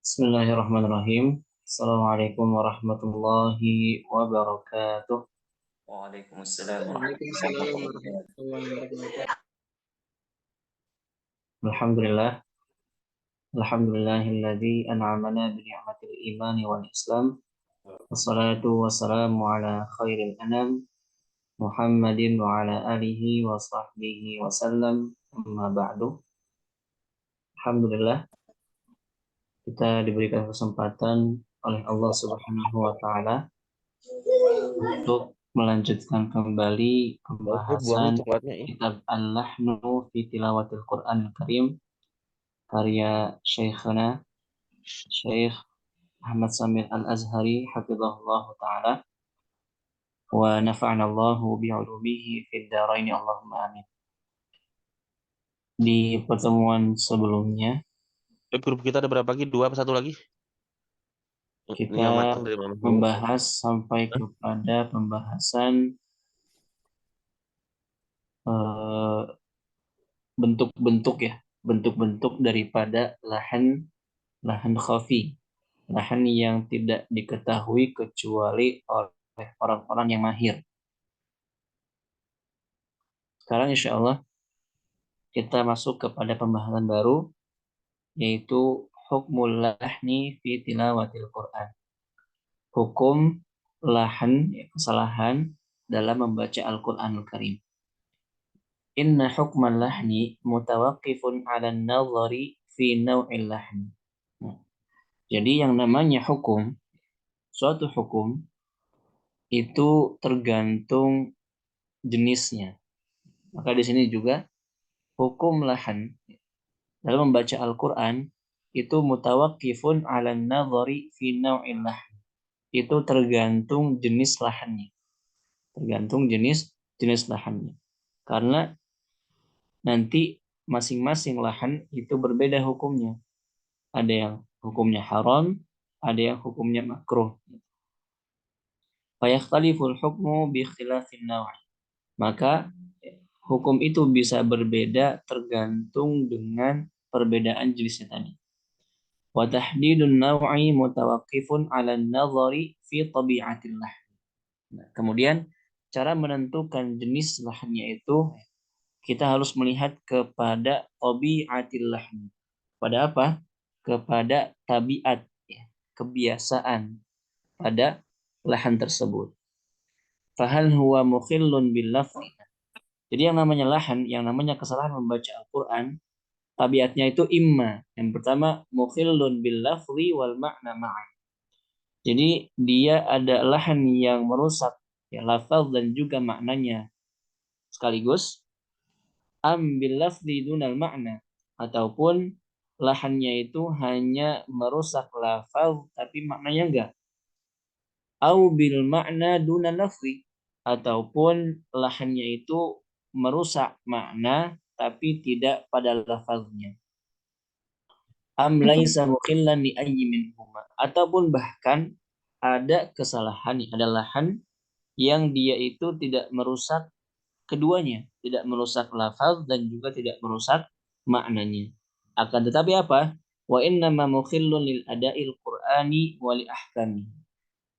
Bismillahirrahmanirrahim. Assalamualaikum warahmatullahi wabarakatuh. Waalaikumsalam warahmatullahi Waalaikumsalam wabarakatuh. warahmatullahi wabarakatuh. Alhamdulillah. Alhamdulillahilladzi an'amana bi ni'matil imani wal islam. Wassalatu wassalamu ala khairil anam Muhammadin wa ala alihi wa sahbihi wa sallam. Amma ba'du. Alhamdulillah kita diberikan kesempatan oleh Allah Subhanahu wa taala untuk melanjutkan kembali pembahasan kitab Al-Lahnu fi Tilawatil Quran Al-Karim karya Syekhana Syekh Ahmad Samir Al-Azhari hafizahullah taala wa nafa'ana Allahu bi'ulumihi fid dharain Allahumma amin. Di pertemuan sebelumnya Grup kita ada berapa lagi? 2 atau 1 lagi? kita membahas sampai kepada pembahasan bentuk-bentuk daripada lahan khafi, lahan yang tidak diketahui kecuali oleh orang-orang yang mahir. Sekarang insya Allah kita masuk kepada pembahasan baru, yaitu hukmul lahni fi tilawatil Quran. Hukum lahan, kesalahan dalam membaca Al-Quranul Karim. Inna hukmal lahni mutawaqqifun 'ala an-nazari fi naw'il lahni. Jadi yang namanya hukum, suatu hukum itu tergantung jenisnya. Maka di sini juga hukum lahan dalam membaca Al-Quran itu mutawaqqifun 'ala an-nazari fi naw'il lahn. Itu tergantung jenis lahannya. Tergantung jenis lahannya. Karena nanti masing-masing lahan itu berbeda hukumnya. Ada yang hukumnya haram, ada yang hukumnya makruh. Fayakhtaliful hukmu bi ikhtilafin naw'i. Maka hukum itu bisa berbeda tergantung dengan perbedaan jenisnya tadi. Wa tahdidun naw'i mutawaqqifun 'ala an-nazari fi tabi'atil lahm. Nah, kemudian cara menentukan jenis lahannya itu kita harus melihat kepada tabi'atil lahm. Pada apa? Kepada tabiat, ya, kebiasaan pada lahan tersebut. Fahal huwa mukhillun bil lafzi. Jadi yang namanya lahan, yang namanya kesalahan membaca Al-Quran, tabiatnya itu imma. Yang pertama, mukhillun bil lafzi wal ma'na ma'an. Jadi dia ada lahan yang merusak ya, lafaz dan juga maknanya sekaligus. Am bil lafzi dunal ma'na. Ataupun lahannya itu hanya merusak lafaz tapi maknanya enggak. Au bil ma'na dunal lafzi. Ataupun lahannya itu merusak makna tapi tidak pada lafaznya. Am laisa mukhillan li ayyi minhuma. Ataupun bahkan ada kesalahan, ada lahan yang dia itu tidak merusak keduanya, tidak merusak lafaz dan juga tidak merusak maknanya. Akan tetapi apa? Wa inna ma mukhillun lil ada'il Qur'ani wa li ahkami.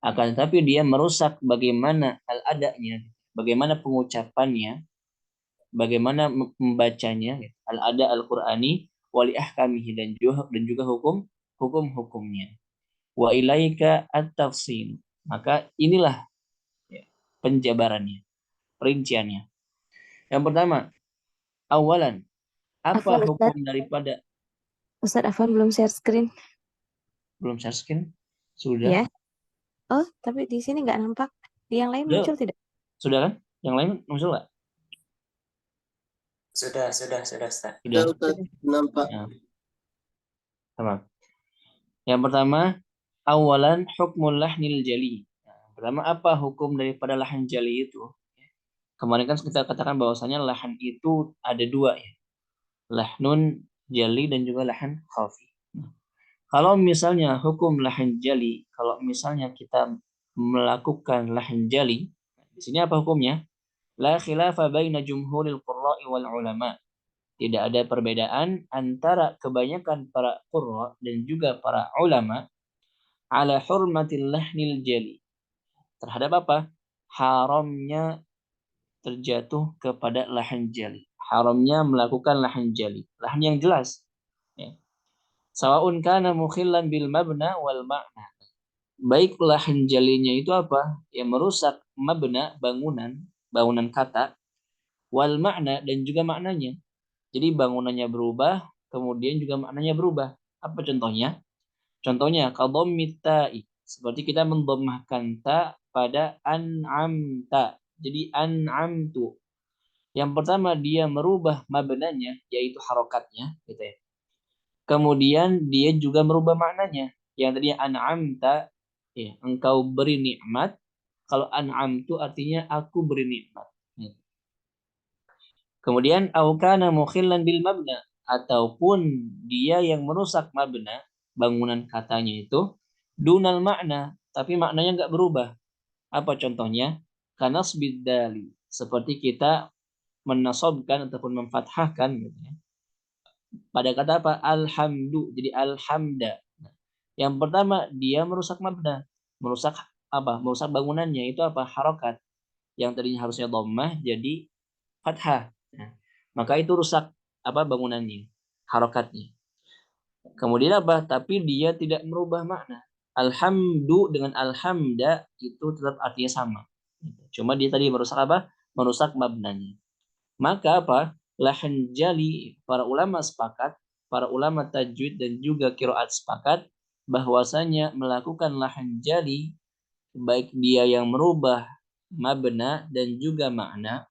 Akan tetapi dia merusak bagaimana al-ada'nya, bagaimana pengucapannya, bagaimana membacanya, al-ada al-Qur'ani wali ahkamihi dan juga hukum-hukumnya. Wa ilaika at-tafsil. Maka inilah ya, penjabarannya, perinciannya. Yang pertama, awalan, apa Afwan, hukum daripada Ustaz Afwan belum share screen. belum share screen? Sudah. Ya. Oh, tapi di sini nggak nampak. Di yang lain muncul tidak? Sudah kan? Yang lain muncul nggak? Sudah, Ustaz. Sudah. Nampak. Ya. Sama. Yang pertama, awalan hukmul lahnil jali. Yang pertama, apa hukum daripada lahan jali itu? Kemarin kan kita katakan bahwasanya lahan itu ada dua ya. Lahnun jali dan juga lahan khafi. Kalau misalnya hukum lahan jali, kalau misalnya kita melakukan lahan jali, di sini apa hukumnya? La khilafa baina jumhuril qurra'i wal ulama. Tidak ada perbedaan antara kebanyakan para qurra dan juga para ulama ala hurmatil lahnil jali. Terhadap apa? Haramnya terjatuh kepada lahan jali. Haramnya melakukan lahan jali. Lahan yang jelas. Ya. Sawa'un kana mukhillan bil mabna wal ma'na. Baik lahan jalinya itu apa? Yang merusak mabna, bangunan kata, wal makna dan juga maknanya. Jadi bangunannya berubah, kemudian juga maknanya berubah. Apa contohnya? Contohnya kadhammit ta'i. Seperti kita mendomahkan ta pada an'amta. Jadi an'amtu. Yang pertama dia merubah mabnanya, yaitu harokatnya, gitu ya. Kemudian dia juga merubah maknanya. Yang tadinya an'amta, ya, engkau beri nikmat. Kalau an'amtu artinya aku beri nikmat. Kemudian au kana mukhillan bil mabna, ataupun dia yang merusak mabna, bangunan katanya itu dunal makna, tapi maknanya enggak berubah. Apa contohnya? Kanasbid dali, seperti kita menasobkan ataupun memfathahkan gitu ya. Pada kata apa? Alhamdu, jadi alhamda. Yang pertama dia merusak mabna, merusak apa? Merusak bangunannya itu apa? Harokat. Yang tadinya harusnya dhammah jadi fathah. Nah, maka itu rusak apa bangunannya, harokatnya. Kemudian apa? Tapi dia tidak merubah makna. Alhamdu dengan alhamda itu tetap artinya sama. Cuma dia tadi merusak apa? Merusak mabnanya. Maka apa? Lahan jali, para ulama sepakat, para ulama tajwid dan juga qiraat sepakat bahwasanya melakukan lahan jali baik dia yang merubah mabna dan juga makna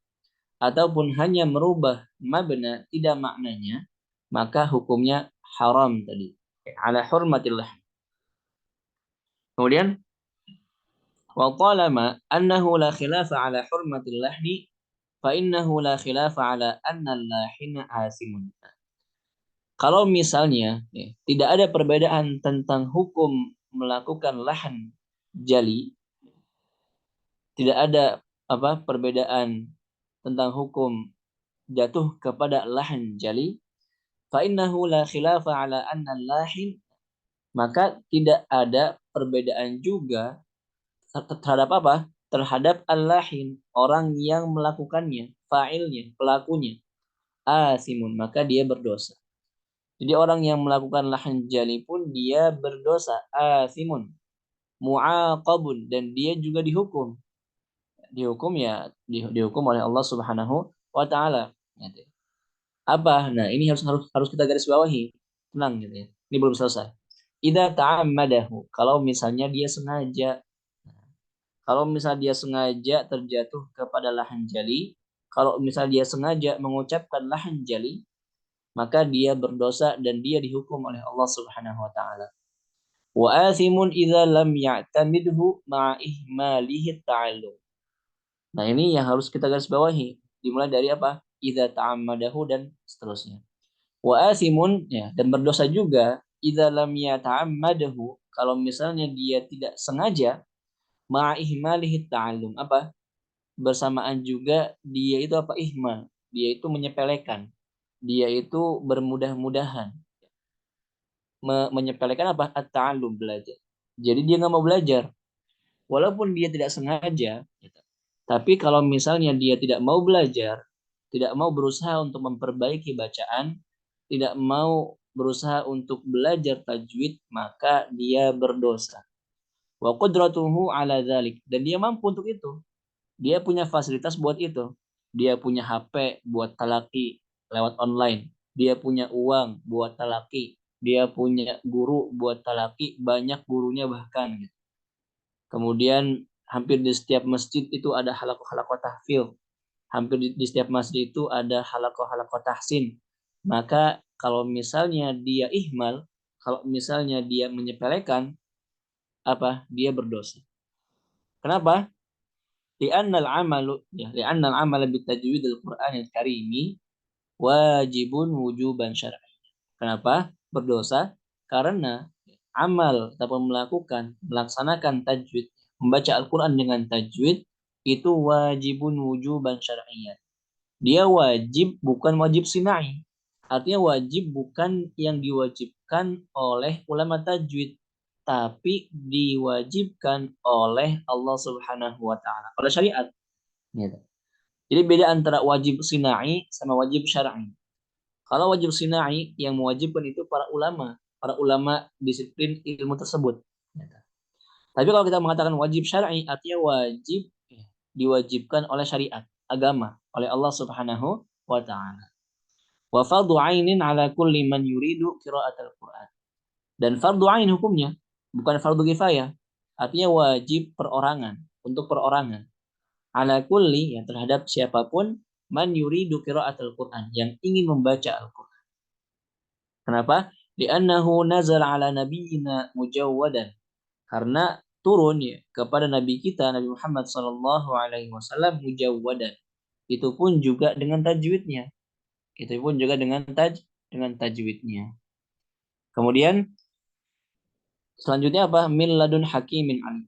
ataupun hanya merubah mabna tidak maknanya, maka hukumnya haram tadi. Ala hurmatillah. Kemudian wa talama annahu la khilafa ala hurmatil lahni fa innahu la khilafa ala anna al-lahina asimun. Kalau misalnya ya, tidak ada perbedaan tentang hukum melakukan lahan jali, tidak ada apa perbedaan tentang hukum jatuh kepada lahan jali, fa innahu la khilafa ala anna al-lahin, maka tidak ada perbedaan juga terhadap apa? Terhadap al-lahin, orang yang melakukannya, fa'ilnya, pelakunya. Asimun, maka dia berdosa. Jadi orang yang melakukan lahan jali pun dia berdosa. Asimun, mu'aqabun, dan dia juga dihukum. Dihukum ya, dihukum oleh Allah Subhanahu wa taala. Apa? Nah, ini harus kita garis bawahi. Tenang gitu ya. Ini belum selesai. Idza ta'ammadahu, kalau misalnya dia sengaja. Kalau misalnya dia sengaja terjatuh kepada lahan jali, kalau misalnya dia sengaja mengucapkan lahan jali, maka dia berdosa dan dia dihukum oleh Allah Subhanahu wa taala. Wa athimun idza lam ya'tamidhu ma'a ihmalihi ta'allum. Nah, ini yang harus kita garis bawahi. Dimulai dari apa? Idza ta'ammadahu dan seterusnya. Wa athimun, ya, dan berdosa juga idza lam yata'ammadahu, kalau misalnya dia tidak sengaja ma'a ihmalihi ta'allum, apa? Bersamaan juga dia itu apa? Ihmal. Dia itu menyepelekan. Dia itu bermudah-mudahan. Menyepelekan apa? At-ta'allum, belajar. Jadi dia nggak mau belajar. Walaupun dia tidak sengaja, gitu. Tapi kalau misalnya dia tidak mau belajar, tidak mau berusaha untuk memperbaiki bacaan, tidak mau berusaha untuk belajar tajwid, maka dia berdosa. Wa qudratuhu ala dzalik, dan dia mampu untuk itu. Dia punya fasilitas buat itu. Dia punya HP buat talaki lewat online. Dia punya uang buat talaki. Dia punya guru buat talaki, banyak gurunya bahkan. Kemudian hampir di setiap masjid itu ada halakoh-halakoh tahfidz. Hampir di setiap masjid itu ada halakoh-halakoh tahsin. Maka kalau misalnya dia ihmal, kalau misalnya dia menyepelekan, apa? Dia berdosa. Kenapa? Li'annal amalu, ya, li'annal amala bitajwidil Qur'anil Karimi wajibun wujuban syar'i. Kenapa berdosa? Karena amal ataupun melaksanakan tajwid, membaca Al-Qur'an dengan tajwid itu wajibun wujuban syar'iyyan. Dia wajib, bukan wajib sinai. Artinya wajib bukan yang diwajibkan oleh ulama tajwid, tapi diwajibkan oleh Allah Subhanahu wa taala, oleh syariat. Gitu. Jadi beda antara wajib sinai sama wajib syar'i. Kalau wajib sinai yang mewajibkan itu para ulama disiplin ilmu tersebut. Gitu. Tapi kalau kita mengatakan wajib syar'i, artinya wajib diwajibkan oleh syariat, agama, oleh Allah Subhanahu wa taala. Wa fardhu 'ainin 'ala kulli man yuridu qira'atal Qur'an. Dan fardhu 'ain hukumnya, bukan fardhu kifayah. Artinya wajib perorangan, untuk perorangan. 'Ala kulli, yang terhadap siapapun, man yuridu qira'atal Qur'an, yang ingin membaca Al-Qur'an. Kenapa? Li'annahu nazala 'ala nabiyyina mujawwadan. Karena turun ya kepada nabi kita Nabi Muhammad sallallahu alaihi wasallam mujawwadan. Itu pun juga dengan tajwidnya. Itu pun juga dengan tajwidnya. Kemudian selanjutnya apa? Min ladun hakimin alim.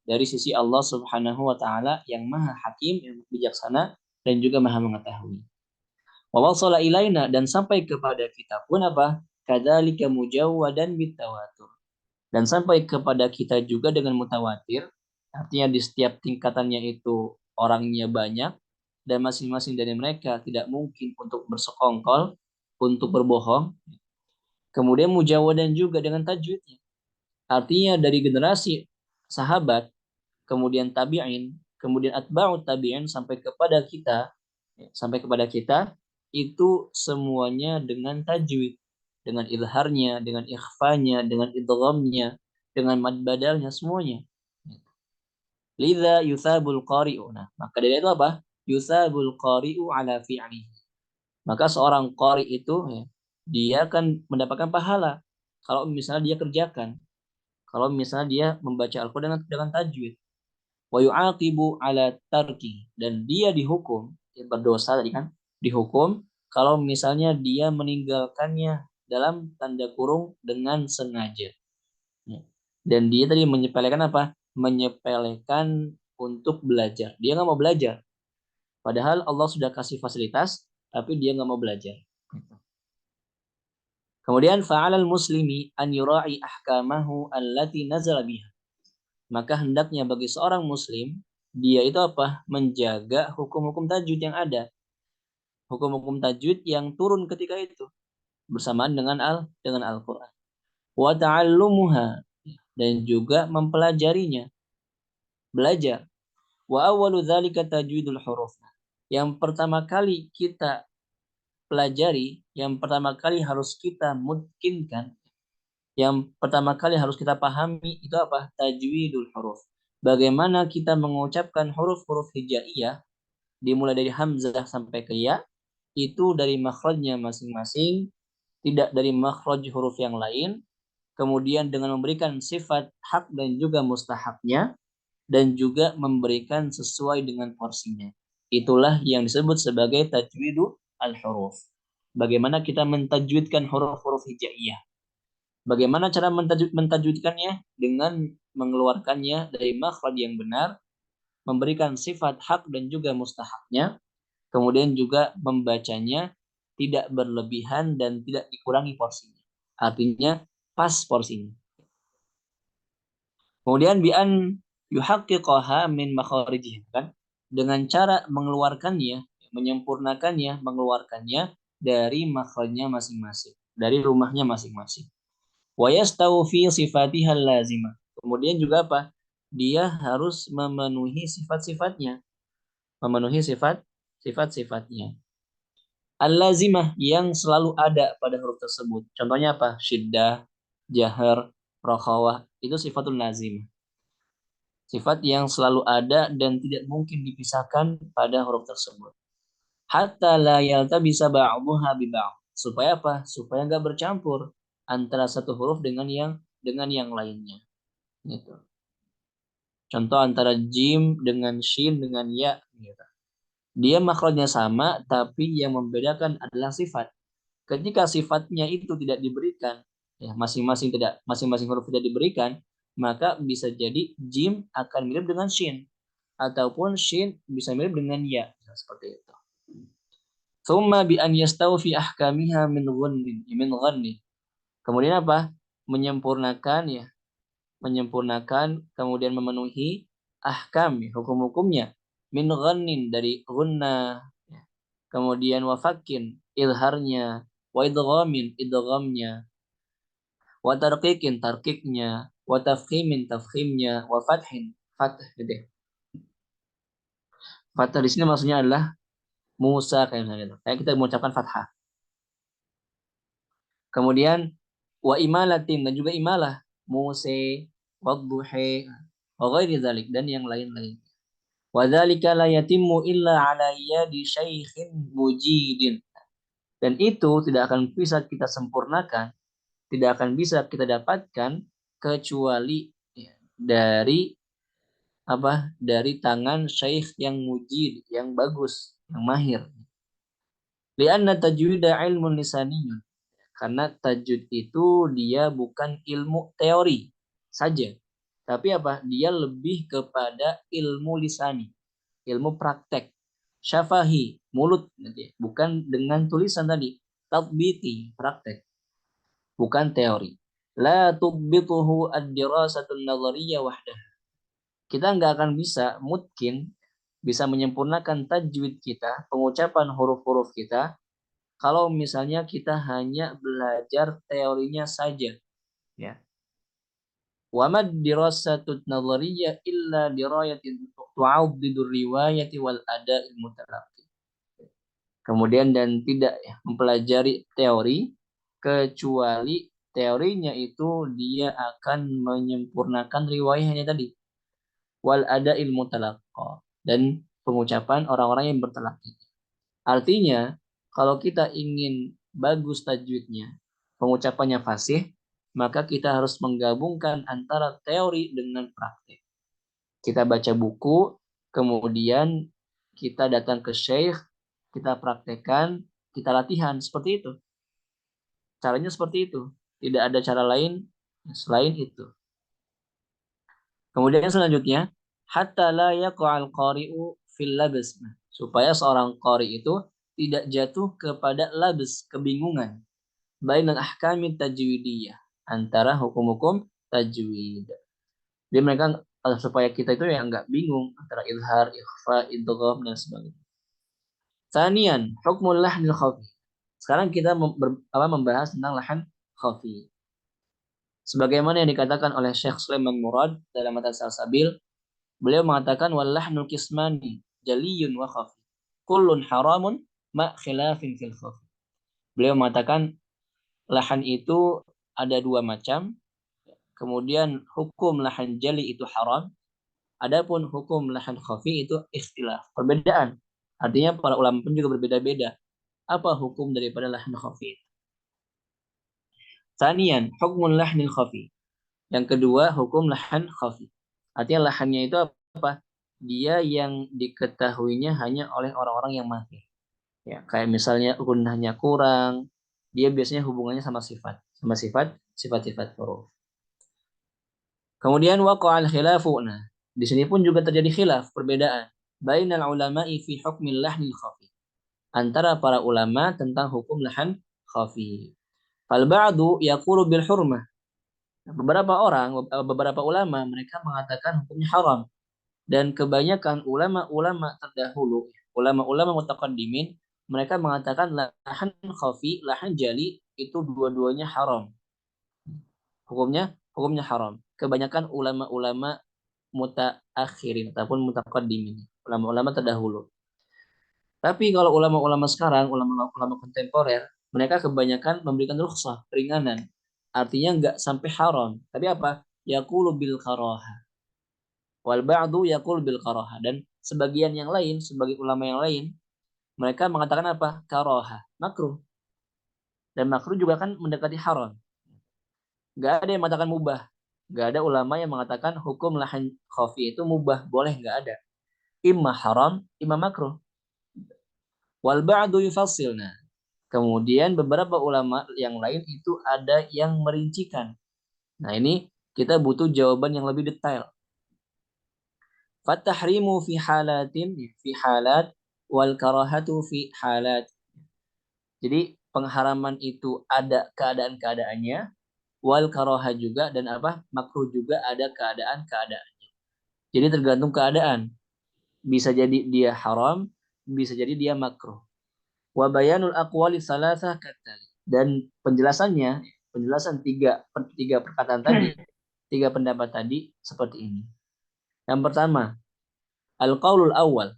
Dari sisi Allah Subhanahu wa taala yang Maha Hakim, yang bijaksana dan juga Maha mengetahui. Wa wasala ilaina, dan sampai kepada kita pun apa? Kadzalika mujawwadan bitawatur. Dan sampai kepada kita juga dengan mutawatir. Artinya di setiap tingkatannya itu orangnya banyak dan masing-masing dari mereka tidak mungkin untuk bersekongkol, untuk berbohong. Kemudian mujawwadan juga dengan tajwidnya. Artinya dari generasi sahabat, kemudian tabi'in, kemudian atba'ut tabi'in sampai kepada kita itu semuanya dengan tajwid, dengan ilharnya, dengan ikhfanya, dengan idghamnya, dengan mad badalnya, semuanya. Lidza yusabul qari'u. Nah, maka dari itu apa? Yusabul qari'u ala fi'lihi. Maka seorang qari itu ya, dia akan mendapatkan pahala kalau misalnya dia kerjakan. Kalau misalnya dia membaca Al-Qur'an dengan tajwid. Wa yu'aqibu ala tarki, dan dia dihukum, dia berdosa tadi kan, dihukum kalau misalnya dia meninggalkannya dalam tanda kurung dengan sengaja. Dan dia tadi menyepelekan apa? Menyepelekan untuk belajar. Dia nggak mau belajar. Padahal Allah sudah kasih fasilitas, tapi dia nggak mau belajar. Kemudian fa'alal muslimi an yura'i ahkamahu allati nazala biha. Maka hendaknya bagi seorang muslim, dia itu apa? Menjaga hukum-hukum tajwid yang ada. Hukum-hukum tajwid yang turun ketika itu bersamaan dengan Al-Qur'an. Wa ta'allumuha, dan juga mempelajarinya. Belajar. Wa awwalu dzalika tajwidul huruf. Yang pertama kali kita pelajari, yang pertama kali harus kita mungkinkan, yang pertama kali harus kita pahami itu apa? Tajwidul huruf. Bagaimana kita mengucapkan huruf-huruf hijaiyah dimulai dari hamzah sampai ke ya, itu dari makhrajnya masing-masing, tidak dari makhraj huruf yang lain. Kemudian dengan memberikan sifat hak dan juga mustahaknya, dan juga memberikan sesuai dengan porsinya. Itulah yang disebut sebagai tajwidu al-huruf. Bagaimana kita mentajwidkan huruf-huruf hijaiyah. Bagaimana cara mentajwidkannya? Dengan mengeluarkannya dari makhraj yang benar, memberikan sifat hak dan juga mustahaknya, kemudian juga membacanya tidak berlebihan dan tidak dikurangi porsinya. Artinya pas porsinya. Kemudian bi'an yuhaqqiqaha min makharijiha, kan? Dengan cara mengeluarkannya, menyempurnakannya, mengeluarkannya dari makhrajnya masing-masing, dari rumahnya masing-masing. Wa yastawu fi sifatiha lazimah. Kemudian juga apa? Dia harus memenuhi sifat-sifatnya, memenuhi sifat-sifatnya. Al-lazimah, yang selalu ada pada huruf tersebut. Contohnya apa? Syiddah, jahar, rakhawah, itu sifatul lazimah. Sifat yang selalu ada dan tidak mungkin dipisahkan pada huruf tersebut. Hatta la yaltabisa ba'dhuha bi ba'd. Supaya apa? Supaya enggak bercampur antara satu huruf dengan yang lainnya. Gitu. Contoh antara jim dengan shin dengan ya, gitu. Dia makhrajnya sama, tapi yang membedakan adalah sifat. Ketika sifatnya itu tidak diberikan, ya masing-masing huruf tidak diberikan, maka bisa jadi jim akan mirip dengan shin, ataupun shin bisa mirip dengan ya, seperti itu. Thumma bi an yastawfi ahkamiha min ghannin. Kemudian apa? Menyempurnakan ya, menyempurnakan kemudian memenuhi ahkam ya, hukum-hukumnya min ghannin dari gunnah ya. Kemudian wafakin ilharnya, wa idghamin idghamnya, wa tarqiqin tarqiqnya, wa tafkhimin tafkhimnya, wa fathin fath gitu. Fathah di sini maksudnya adalah Musa kayak gitu. Kayak kita mengucapkan fathah. Kemudian wa imalatin dan juga imalah Muse, wadduhi, wa ghairi dzalik dan yang lain-lain. Wa dzalika la yatimmu illa ala yadi syaikhin mujidin. Dan itu tidak akan bisa kita sempurnakan, tidak akan bisa kita dapatkan kecuali ya, dari apa? Dari tangan syekh yang mujid, yang bagus, yang mahir. Lianna tajwida ilmun lisaniyun. Karena tajwid itu dia bukan ilmu teori saja. Tapi apa? Dia lebih kepada ilmu lisani, ilmu praktek. Syafahi, mulut. Bukan dengan tulisan tadi. Tatbiti, praktek. Bukan teori. La tubbituhu ad-dirasatun nazariyah wahdah. Kita nggak akan bisa, mungkin, bisa menyempurnakan tajwid kita, pengucapan huruf-huruf kita, kalau misalnya kita hanya belajar teorinya saja, ya. Wa mad dirasatut nadhariyah illa dirayatin tu'addidur riwayati wal ada'il mutalaqqi. Kemudian dan tidak ya, mempelajari teori kecuali teorinya itu dia akan menyempurnakan riwayahnya tadi wal ada'il mutalaqqa dan pengucapan orang-orang yang bertalaqi. Artinya, kalau kita ingin bagus tajwidnya, pengucapannya fasih, maka kita harus menggabungkan antara teori dengan praktik. Kita baca buku, kemudian kita datang ke syekh, kita praktekkan, kita latihan. Seperti itu. Caranya seperti itu. Tidak ada cara lain selain itu. Kemudian selanjutnya, hatta la yaqa'al qari'u fil labs. Supaya seorang qari itu tidak jatuh kepada labs, kebingungan. Bainal ahkami tajwidiyah, antara hukum-hukum tajwid. Jadi mereka supaya kita itu ya nggak bingung antara izhar, ikhfa, idgham dan sebagainya. Tsaniyan, hukmul lahnil khafi. Sekarang kita membahas tentang lahan khafi. Sebagaimana yang dikatakan oleh Syekh Sulaiman Murad dalam matan Salsabil, beliau mengatakan wal lahnul qismani jaliyun wa khafi. Kullun haramun ma khilafin fil khafi. Beliau mengatakan lahan itu ada dua macam. Kemudian hukum lahan jali itu haram. Adapun hukum lahan khafi itu ikhtilaf, perbedaan. Artinya para ulama pun juga berbeda-beda. Apa hukum daripada lahan khafi? Tsaniyan, hukmul lahnil khafi. Yang kedua, hukum lahan khafi. Artinya lahannya itu apa? Dia yang diketahuinya hanya oleh orang-orang yang mahir. Ya, kayak misalnya gunnahnya kurang, dia biasanya hubungannya sama sifat-sifat huruf. Kemudian waqa'al khilafu. Nah, di sini pun juga terjadi khilaf, perbedaan bainal ulama'i fi hukmil lahnil khafi. Antara para ulama tentang hukum lahan khafi. Fal ba'du yaqulu bil hurmah. Beberapa ulama mereka mengatakan hukumnya haram, dan kebanyakan ulama-ulama terdahulu, ulama-ulama mutaqaddimin, mereka mengatakan lahan khafi, lahan jali itu dua-duanya haram. Hukumnya haram. Kebanyakan ulama-ulama mutaakhirin ataupun mutaqaddimin, ulama-ulama terdahulu. Tapi kalau ulama-ulama sekarang, ulama-ulama kontemporer, mereka kebanyakan memberikan rukhsah, keringanan. Artinya enggak sampai haram. Tapi apa? Yaqulu bil karaha. Wal ba'du yaqul bil karaha. Dan sebagian yang lain, sebagai ulama yang lain, mereka mengatakan apa? Karaha, makruh. Dan makruh juga kan mendekati haram. Enggak ada yang mengatakan mubah. Enggak ada ulama yang mengatakan hukum lahan khafi itu mubah, boleh, enggak ada. Imma haram, imma makruh. Wal ba'du yufassilna. Kemudian beberapa ulama yang lain itu ada yang merincikan. Nah, ini kita butuh jawaban yang lebih detail. Fatahrimu fi halat wal karahatu fi halat. Jadi pengharaman itu ada keadaan-keadaannya, wal karoha juga, dan apa, makruh juga ada keadaan-keadaannya. Jadi tergantung keadaan. Bisa jadi dia haram, bisa jadi dia makruh. Wa bayanul aqwali salasah katali. Dan penjelasan tiga perkataan tadi, tiga pendapat tadi seperti ini. Yang pertama, al-qaulul awal,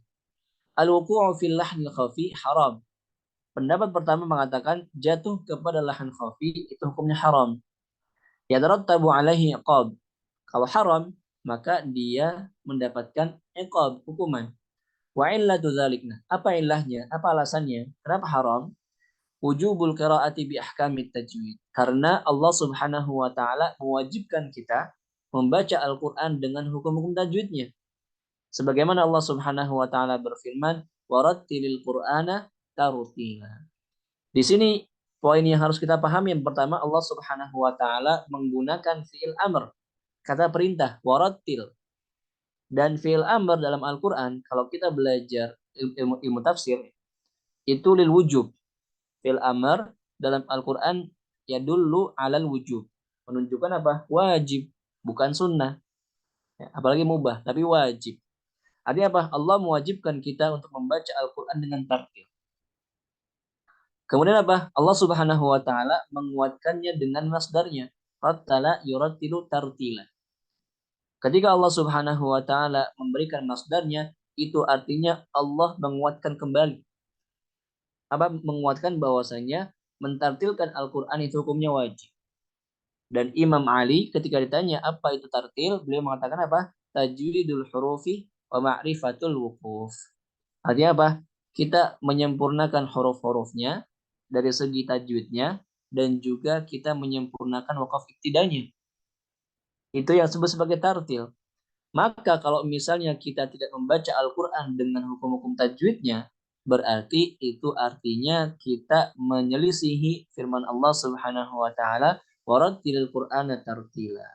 al-wuqu'u fil lahnil khafi haram. Pendapat pertama mengatakan jatuh kepada lahan khafi itu hukumnya haram. Yatarattabu alaihi iqab. Kalau haram, maka dia mendapatkan iqab, hukuman. Wa illatu dzalikna. Apa ilahnya? Apa alasannya? Kenapa haram? Wujubul qiraati bi ahkamit tajwid. Karena Allah Subhanahu wa taala mewajibkan kita membaca Al-Qur'an dengan hukum-hukum tajwidnya. Sebagaimana Allah Subhanahu wa taala berfirman, "Warattilil Qur'ana tartila." Di sini poin yang harus kita pahami, yang pertama, Allah Subhanahu wa taala menggunakan fi'il amr, kata perintah, warattil. Dan fi'il amr dalam Al-Qur'an, kalau kita belajar ilmu tafsir, itu lil wujub. Fi'il amr dalam Al-Quran yadullu alal wujub. Menunjukkan apa? Wajib. Bukan sunnah. Ya, apalagi mubah. Tapi wajib. Artinya apa? Allah mewajibkan kita untuk membaca Al-Quran dengan tartil. Kemudian apa? Allah Subhanahu wa ta'ala menguatkannya dengan masdarnya. Rattala yurattilu tartila. Ketika Allah Subhanahu wa ta'ala memberikan masdarnya, itu artinya Allah menguatkan kembali. Apa, menguatkan bahwasanya mentartilkan Al-Quran itu hukumnya wajib. Dan Imam Ali ketika ditanya apa itu tartil, beliau mengatakan apa? Tajwidul hurufi wa ma'rifatul wuquf. Artinya apa? Kita menyempurnakan huruf-hurufnya dari segi tajwidnya, dan juga kita menyempurnakan wakaf ibtidanya. Itu yang disebut sebagai tartil. Maka kalau misalnya kita tidak membaca Al-Quran dengan hukum-hukum tajwidnya, berarti itu artinya kita menyelisihi firman Allah Subhanahu wa taala, warattilil Qur'ana tartila.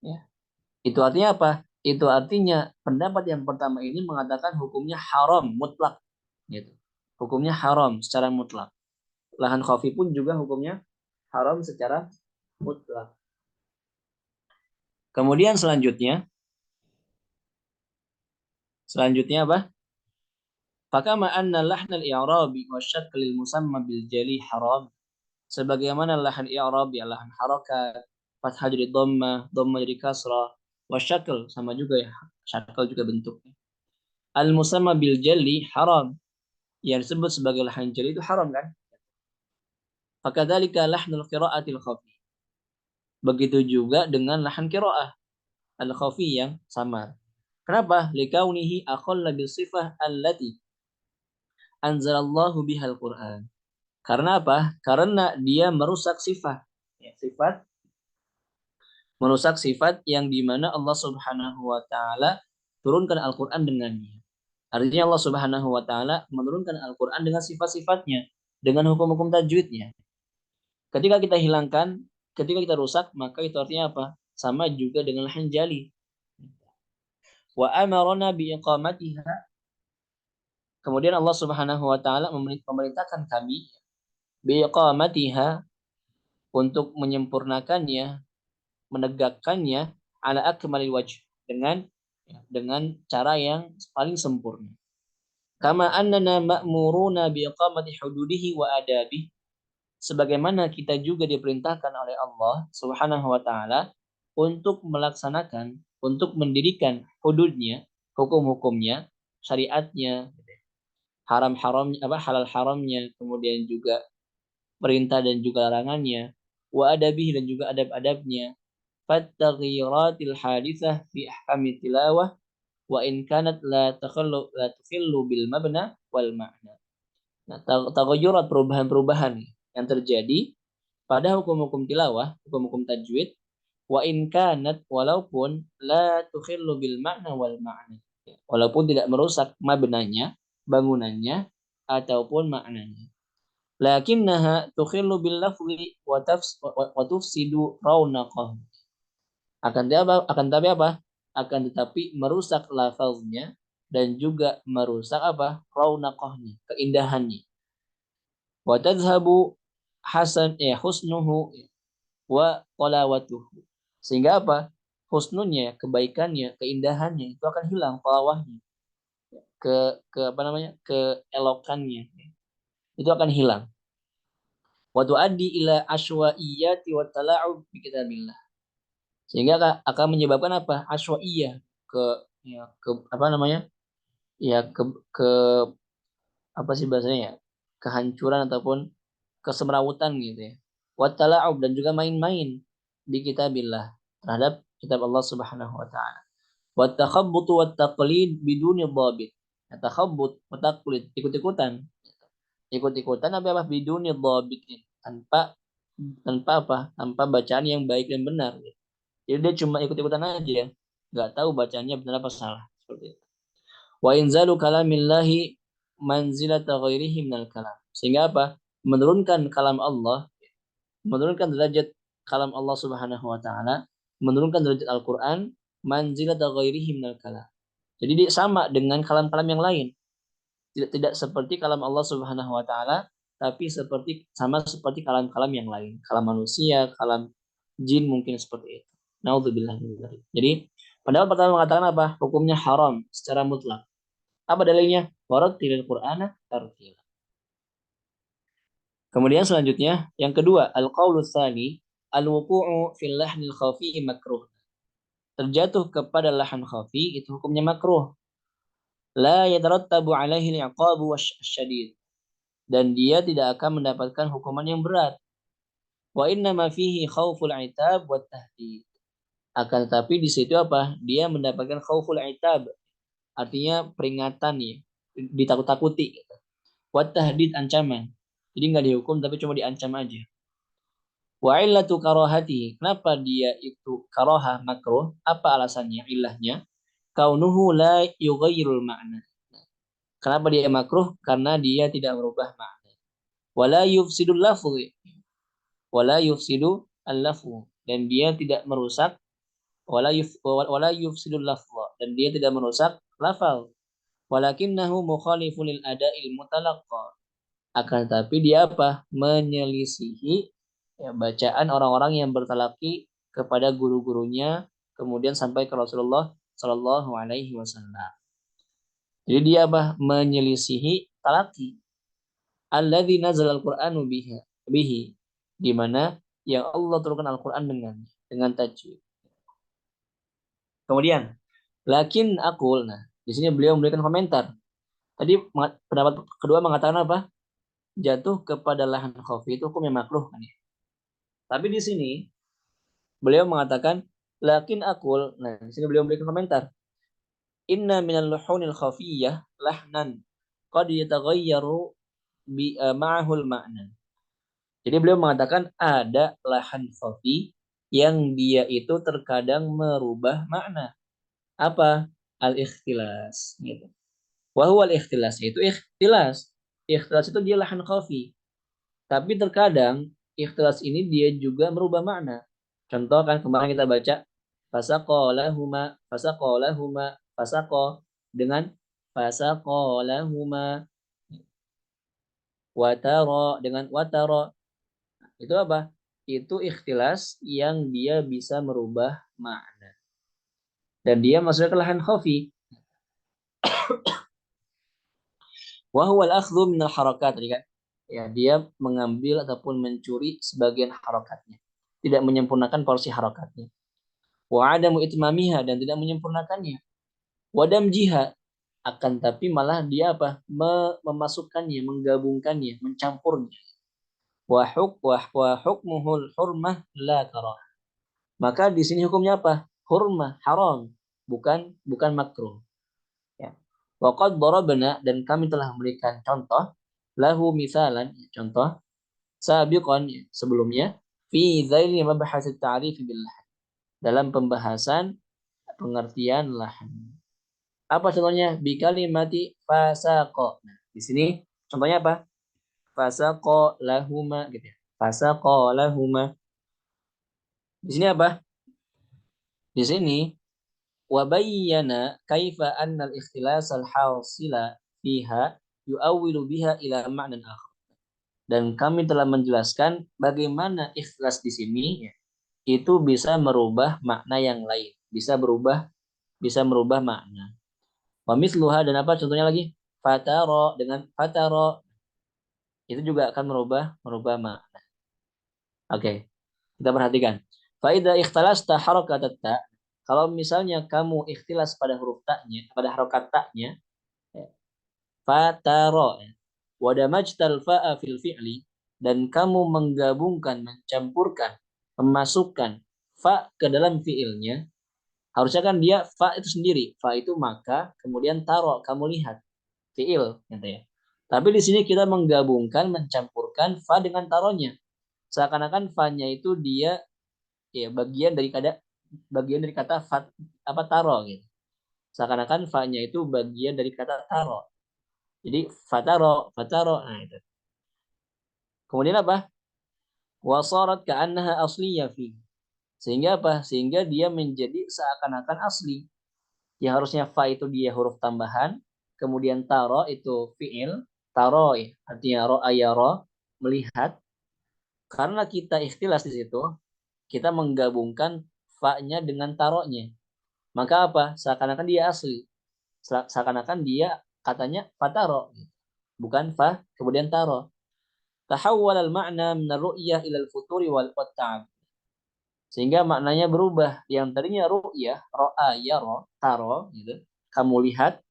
Ya. Itu artinya apa? Itu artinya pendapat yang pertama ini mengatakan hukumnya haram mutlak, gitu. Hukumnya haram secara mutlak. Lahan khafi pun juga hukumnya haram secara mutlak. Kemudian selanjutnya apa? Fakama anna lahnal i'rabi wa syaklil musamma bil jali haram. Sebagaimana lahan i'rab, ya lahan harakat, fathah jadi dhamma jadi kasrah, wa syakl sama juga ya, syakl juga bentuknya. Al musamma bil jali haram. Yang disebut sebagai lahan jali itu haram kan? Fakadzalika lahnul qiraatil khafi. Begitu juga dengan lahan qiraah al khafi yang samar. Kenapa? Likaunihi aqalla bil sifah allati anzalallahu bihal Qur'an. Karena apa? Karena dia merusak sifat. Ya, merusak sifat yang dimana Allah Subhanahu wa ta'ala turunkan Al-Quran dengannya. Artinya Allah Subhanahu wa ta'ala menurunkan Al-Quran dengan sifat-sifatnya, dengan hukum-hukum tajwidnya. Ketika kita hilangkan, ketika kita rusak, maka itu artinya apa? Sama juga dengan lahan jali. Wa amarona biiqamatiha. Kemudian Allah Subhanahu wa ta'ala memerintahkan kami biiqamatiha, untuk menyempurnakannya, menegakkannya ala akmalil wajh, dengan cara yang paling sempurna. Kama annana ma'muruna biiqamati hududihi wa adabihi. Sebagaimana kita juga diperintahkan oleh Allah Subhanahu wa taala untuk melaksanakan, untuk mendirikan hududnya, hukum-hukumnya, syariatnya, haram-haramnya, halal haramnya, kemudian juga perintah dan juga larangannya, wa adabihi, dan juga adab-adabnya. Fattaghiratil hadithah fi ahkami tilawah wa in kanat la tukhillu bil mabna wal ma'na. Nah, taghayyurat, perubahan-perubahan yang terjadi pada hukum-hukum tilawah, hukum-hukum tajwid, wa in kanat, walaupun la tukhillu bil ma'na wal ma'na. Walaupun tidak merusak mabnanya, bangunannya, ataupun maknanya. Lakinnaha tukhillu bil lafzi wa tufsidu raunaqah. Akan tetapi apa? Akan tetapi merusak lafaznya dan juga merusak apa? Raunaqahnya, keindahannya. wa tadhhabu husnuhu wa qalawatuhu. Sehingga apa? Husnunya, kebaikannya, keindahannya itu akan hilang, qalawahnya. Keelokannya itu akan hilang. Wa tuaddi ila ashwaiyati wa tala'ub bi kitabillah. Sehingga akan menyebabkan apa? Ashwaiyah, ke apa sih bahasanya ya? Kehancuran ataupun kesemrawutan gitu ya. Wa tala'ub, dan juga main-main di kitabillah, terhadap kitab Allah Subhanahu wa taala. Wa takhabbutu wa taqlid biduni dhabit. Takhabbut wa taqlid, ikut-ikutan. Ikut-ikutan apa biduni dhabit, tanpa apa? Tanpa bacaan yang baik dan benar. Jadi dia cuma ikut-ikutan aja, nggak tahu bacaannya benar apa salah, seperti itu. Wa inzalu kalamillahi manzilata ghairihi minal kalam. Sehingga apa? Menurunkan kalam Allah, menurunkan derajat kalam Allah Subhanahu wa taala, menurunkan derajat Al-Qur'an manzilata ghairihi minal kalam. Jadi dia sama dengan kalam-kalam yang lain. Tidak seperti kalam Allah Subhanahu wa taala, tapi sama seperti kalam-kalam yang lain. Kalam manusia, kalam jin mungkin seperti itu. Naudzubillah min dzalik. Jadi pendapat pertama mengatakan apa? Hukumnya haram secara mutlak. Apa dalilnya? Warattilil Qur'ana tartila. Kemudian selanjutnya, yang kedua, al-qaulu tsani, al-wuqu'u fil lahnil khafi makruh. Terjatuh kepada lahan khafi itu hukumnya makruh. La yatarattabu alaihi al-iqabu wasyadid. Dan dia tidak akan mendapatkan hukuman yang berat. Wa inna ma fihi khauful itab wa tahdid. Akan tetapi di situ apa? Dia mendapatkan khauful itab. Artinya peringatan ya, ditakut-takuti gitu. Wa tahdid, ancaman. Jadi nggak dihukum tapi cuma diancam aja. Wa illatu karahati. Kenapa dia itu karahah makruh? Apa alasannya? Ilahnya kaunuhu la yughayyirul ma'na. Kenapa dia makruh? Karena dia tidak merubah makna. Wala yufsidul lafzi. Wala yufsidu al-lafzu. Dan dia tidak merusak wala yufsidul lafza. Dan dia tidak merusak lafal. Walakinnahu mukhalifun lil ada'il mutalaqqa. Akan tapi dia apa? Menyelisihi ya, bacaan orang-orang yang bertalaki kepada guru-gurunya, kemudian sampai ke Rasulullah Shallallahu Alaihi Wasallam. Jadi dia apa? Menyelisihi talaki. Alladzi nazala al-Qur'anu bihi, di mana yang Allah turunkan Al-Qur'an dengan tajwid. Kemudian, lakin aqul, nah, di sini beliau memberikan komentar. Tadi pendapat kedua mengatakan apa? Jatuh kepada lahan khafi itu hukumnya makruh kan ya. Tapi di sini beliau mengatakan lakin aqul, nah di sini beliau memberikan komentar. Inna minal luhunil khafiyah lahnan qad yataghayyaru ma'ahul ma'na. Jadi beliau mengatakan ada lahan khafi yang dia itu terkadang merubah makna. Apa? Al-ikhtilas gitu. Wa huwa al-ikhtilas, itu ikhtilas. Ikhtilas itu dia lahan khafi. Tapi terkadang ikhtilas ini dia juga merubah makna. Contoh kan kemarin kita baca fasaqalahuma fasaqo dengan fasaqalahuma, wataro dengan wataro. Itu apa? Itu ikhtilas yang dia bisa merubah makna. Dan dia masuk ke lahan khafi. Wa huwa al-akhdhu min al-harakat, tadi kan. Ya, dia mengambil ataupun mencuri sebagian harakatnya. Tidak menyempurnakan porsi harakatnya. Wa adamu itmamiha, dan tidak menyempurnakannya. Wa damjiha, akan tapi malah dia apa? Memasukkannya, menggabungkannya, mencampurnya. Wa hukmuhul hurmah la karah. Maka di sini hukumnya apa? Hurmah, haram, bukan makruh. Ya. Wa qad darabna, dan kami telah memberikan contoh lahu misalan, contoh sabiqan, sebelumnya, fi dzaili mabhas at-ta'rif billah, dalam pembahasan pengertian lahan. Apa contohnya? Bi kalimati fasaqa. Nah, di sini contohnya apa? Fasaqa lahuma gitu ya. Fasaqa lahuma. Di sini apa? Di sini wa bayyana kaifa anna al-ikhtilas al-hasila fiha yu'awwilu biha ila ma'nan akhar. Dan kami telah menjelaskan bagaimana ikhlas di sini itu bisa merubah makna yang lain, bisa merubah makna. Wa mithluha, dan apa contohnya lagi? Fataro, dengan fataro itu juga akan merubah makna. Oke, kita perhatikan. Fa idza ikhtalasta harakat ta, kalau misalnya kamu ikhtilas pada huruf ta-nya, pada harokat ta-nya, fataro, wa damajtal fa'a fil fi'li, dan kamu menggabungkan, mencampurkan, memasukkan fa ke dalam fi'ilnya, harusnya kan dia fa itu sendiri, fa itu maka, kemudian taro, kamu lihat, fi'il, gitu ya. Tapi di sini kita menggabungkan, mencampurkan fa dengan taronya. Seakan-akan fa-nya itu dia ya bagian dari kata fa, apa taro gitu. Seakan-akan fa-nya itu bagian dari kata taro. Jadi fataro. Nah itu. Kemudian apa? Wasarat ka'annaha asliyah fi. Sehingga apa? Sehingga dia menjadi seakan-akan asli. Ya harusnya fa itu dia huruf tambahan, kemudian taro itu fi'il, taro ya, artinya ro'a yara, melihat. Karena kita ikhtilas di situ, kita menggabungkan fa-nya dengan taronya. Maka apa? Seakan-akan dia asli. Seakan-akan dia katanya fataro, bukan fa kemudian taro. Tahawwal al-ma'na min ar-ru'yah ila al-futuri wal ta'ab. Sehingga maknanya berubah. Yang tadinya ru'yah, ro'a yara, taro gitu. Kamu lihat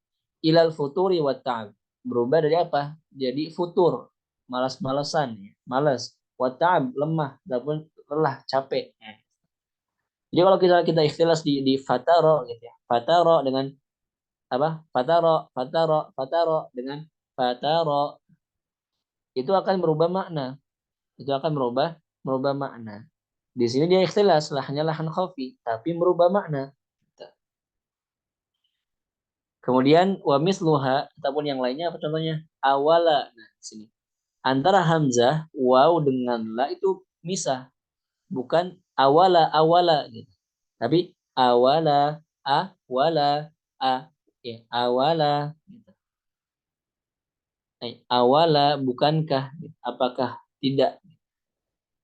ilal futuri wa ta'ab. Berubah dari apa? Jadi futur, malas-malesan, malas. Wa ta'ab, lemah, ataupun lelah, capek. Jadi kalau kita ikhtilas di fataro gitu ya. Fataro dengan apa? Fataro dengan fataro, itu akan berubah makna. Itu akan merubah makna. Di sini dia ikhtilas, lahnya lahan khafi, tapi merubah makna. Kemudian wa misluha, ataupun yang lainnya apa contohnya? Awala. Nah, di sini. Antara hamzah waw dengan la itu misah, bukan awala gitu. Tapi awala ya, awala gitu. Awala bukankah, apakah tidak,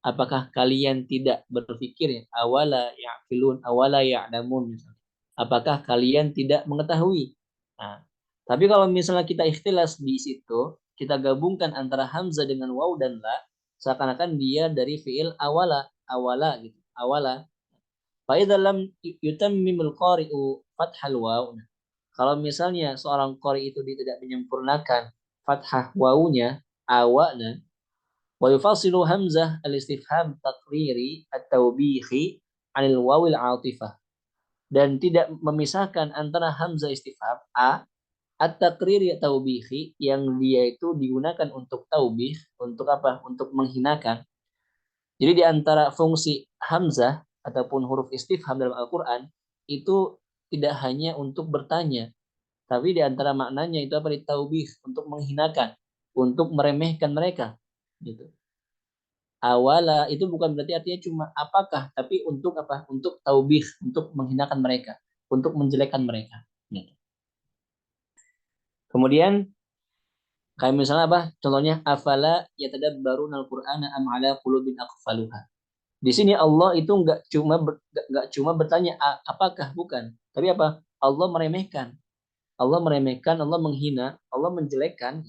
apakah kalian tidak berpikir ya? Awala ya'qilun, awala ya'lamun misalnya. Apakah kalian tidak mengetahui? Nah, tapi kalau misalnya kita ikhtilas di situ, kita gabungkan antara hamzah dengan waw dan la, seakan-akan dia dari fiil awala gitu, awala. Fa idza lam yutammimul qari'u fathal waw. Kalau misalnya seorang qari itu tidak menyempurnakan fathah wawunya, awalnya, wa yufasilu hamzah al-istifham taqriri at-tawbihi 'anil wawil 'atifah, dan tidak memisahkan antara hamzah istifham at-taqriri taubihi, yang dia itu digunakan untuk taubih, untuk apa? Untuk menghinakan. Jadi di antara fungsi hamzah ataupun huruf istifham dalam Al-Qur'an itu tidak hanya untuk bertanya, tapi di antara maknanya itu apa? Taubih, untuk menghinakan, untuk meremehkan mereka. Gitu. Awala itu bukan berarti artinya cuma apakah, tapi untuk apa? Untuk taubih, untuk menghinakan mereka, untuk menjelekkan mereka. Gitu. Kemudian kayak misalnya apa? Contohnya afala yatadabbaruna al-Qur'ana am ala qulubin aqfaluha. Di sini Allah itu nggak cuma bertanya apakah, bukan, tapi apa? Allah meremehkan. Allah meremehkan, Allah menghina, Allah menjelekkan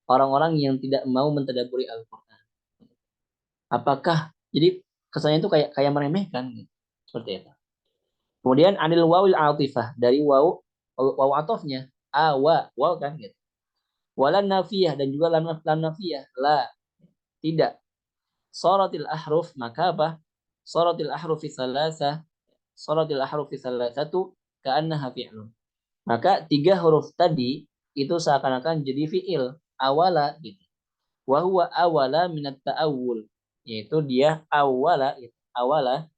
orang-orang yang tidak mau mentadabburi Al-Qur'an. Apakah, jadi kesannya itu kayak meremehkan gitu. Seperti itu. Kemudian anil wawil atifah, dari waw atofnya, waw kan gitu. Walan nafiyah, dan juga lam nafiyah, la, tidak. Suratil ahruf, maka apa? Suratil ahrufi thalatha, suratil ahrufi thalathatu ka'annaha fi'lun. Maka 3 huruf tadi itu seakan-akan jadi fi'il, awala gitu. Wa huwa awala minat ta'awul, yaitu dia awala,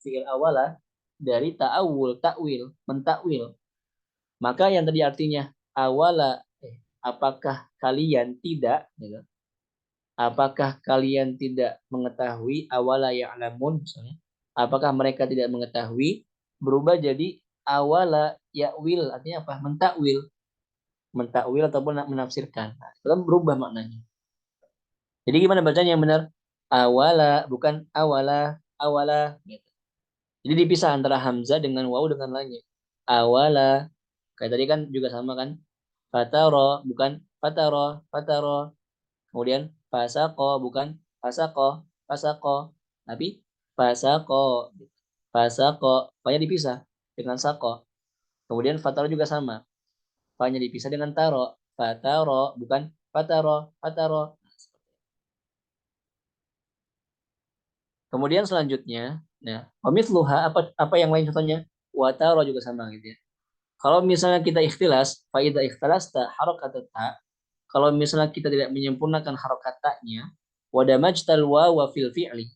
fi'il awala dari ta'awul, ta'wil, mentakwil. Maka yang tadi artinya awala, apakah kalian tidak, gitu. Apakah kalian tidak mengetahui, awala ya'lamun misalnya. Apakah mereka tidak mengetahui, berubah jadi awala ya'wil, artinya apa? Mentakwil. Mentakwil ataupun menafsirkan. Nah, itu kan berubah maknanya. Jadi gimana bacanya yang benar? Awala, bukan awala, awala. Gitu. Jadi dipisah antara hamzah dengan waw dengan lainnya. Awala, kayak tadi kan juga sama kan? Fataro, bukan fataro, fataro. Kemudian fasako, bukan fasako, fasako. Tapi fasako, fasako. Fa-nya dipisah dengan sako. Kemudian fataro juga sama. Fa-nya dipisah dengan taro. Fataro, bukan fataro, fataro. Kemudian selanjutnya, nah, wamithluha apa yang lain contohnya? Wataro juga sama gitu ya. Kalau misalnya kita ikhtilas, faida ikhtilasta harokat ta, kalau misalnya kita tidak menyempurnakan harokat ta-nya, wadamajtal wawa fil fi'li,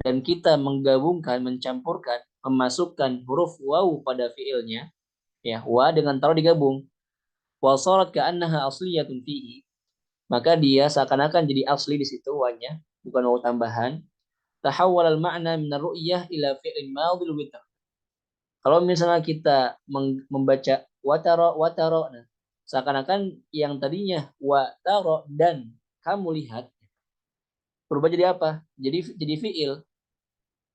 dan kita menggabungkan, mencampurkan, memasukkan huruf wawu pada fi'ilnya, ya, wa dengan taro digabung, wasarat ka'annaha asliyatun fihi, maka dia seakan-akan jadi asli di situ wa-nya, bukan wawu tambahan. Tahawwal al-ma'na min ar-ru'yah ila fi'lin madhil witr. Kalau misalnya kita membaca wataro wataro, nah, seakan-akan yang tadinya wataro dan kamu lihat berubah jadi apa? Jadi fi'il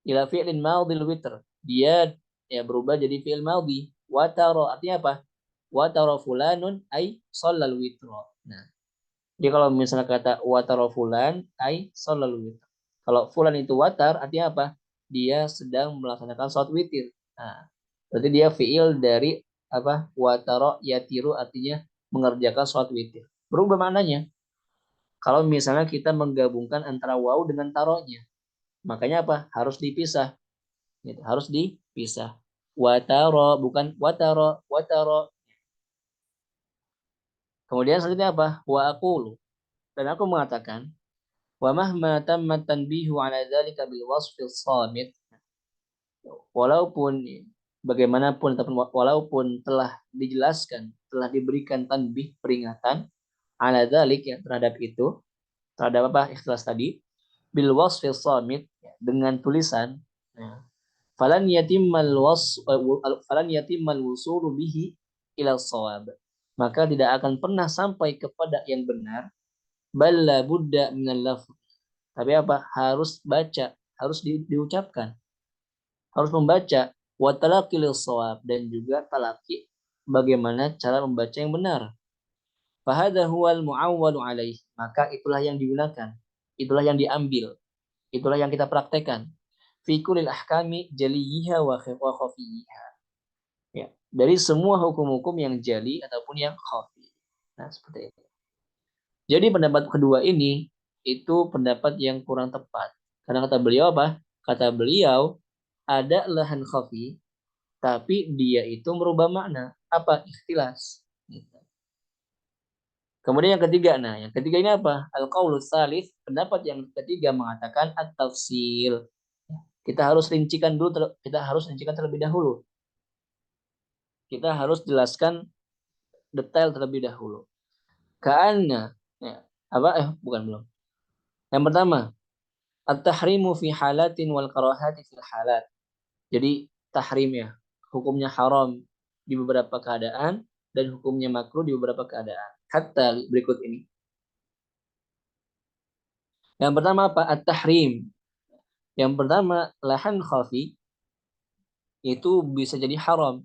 ila fi'lin madhil witr. Dia ya berubah jadi fi'il madhi. Wataro artinya apa? Wataro fulanun ay shallal witro. Nah, jadi kalau misalnya kata wataro fulan ay shallal witr. Kalau fulan itu watar artinya apa? Dia sedang melaksanakan sholat witir. Nah, berarti dia fiil dari apa? Wataro yatiru artinya mengerjakan sholat witir. Berubah maknanya. Kalau misalnya kita menggabungkan antara waw dengan taronya, makanya apa? Harus dipisah. Gitu. Harus dipisah. Wataro bukan wataro, wataro. Kemudian selanjutnya apa? Wa aqulu. Dan aku mengatakan, wa mahma tammat tanbihu ala dzalika bil wasfil shamit, walaupun bagaimanapun ataupun walaupun telah dijelaskan, telah diberikan tanbih peringatan ala dzalik ya terhadap itu, terhadap apa? Ikhlas tadi bil wasfil shamit ya, dengan tulisan ya, falan yatimmal wusulu bihi ila shawab, maka tidak akan pernah sampai kepada yang benar, balla budda minal lafz, tapi apa? Harus baca, harus diucapkan, harus membaca watalaqil shawab, dan juga talaqi bagaimana cara membaca yang benar. Fahadha huwal muawwalu alaih, maka itulah yang digunakan, itulah yang diambil, itulah yang kita praktekkan. Fi kulil ahkami jaliyiha wa khafiyiha. Ya, dari semua hukum-hukum yang jali ataupun yang khafi. Nah, seperti itu. Jadi pendapat kedua ini itu pendapat yang kurang tepat. Karena kata beliau apa? Kata beliau ada lahan khafi, tapi dia itu merubah makna. Apa? Ikhtilas. Gitu. Kemudian yang ketiga, nah yang ketiga ini apa? Al-qaulus salif, pendapat yang ketiga mengatakan at-tafsil. Kita harus rincikan dulu, kita harus rincikan terlebih dahulu. Kita harus jelaskan detail terlebih dahulu. Ka'anna, ya, apa? Bukan belum. Yang pertama, at-tahrimu fi halatin wal karahati fil halat. Jadi tahrim ya, hukumnya haram di beberapa keadaan dan hukumnya makruh di beberapa keadaan. Hatta berikut ini. Yang pertama apa? At-tahrim. Yang pertama, lahan khafi itu bisa jadi haram.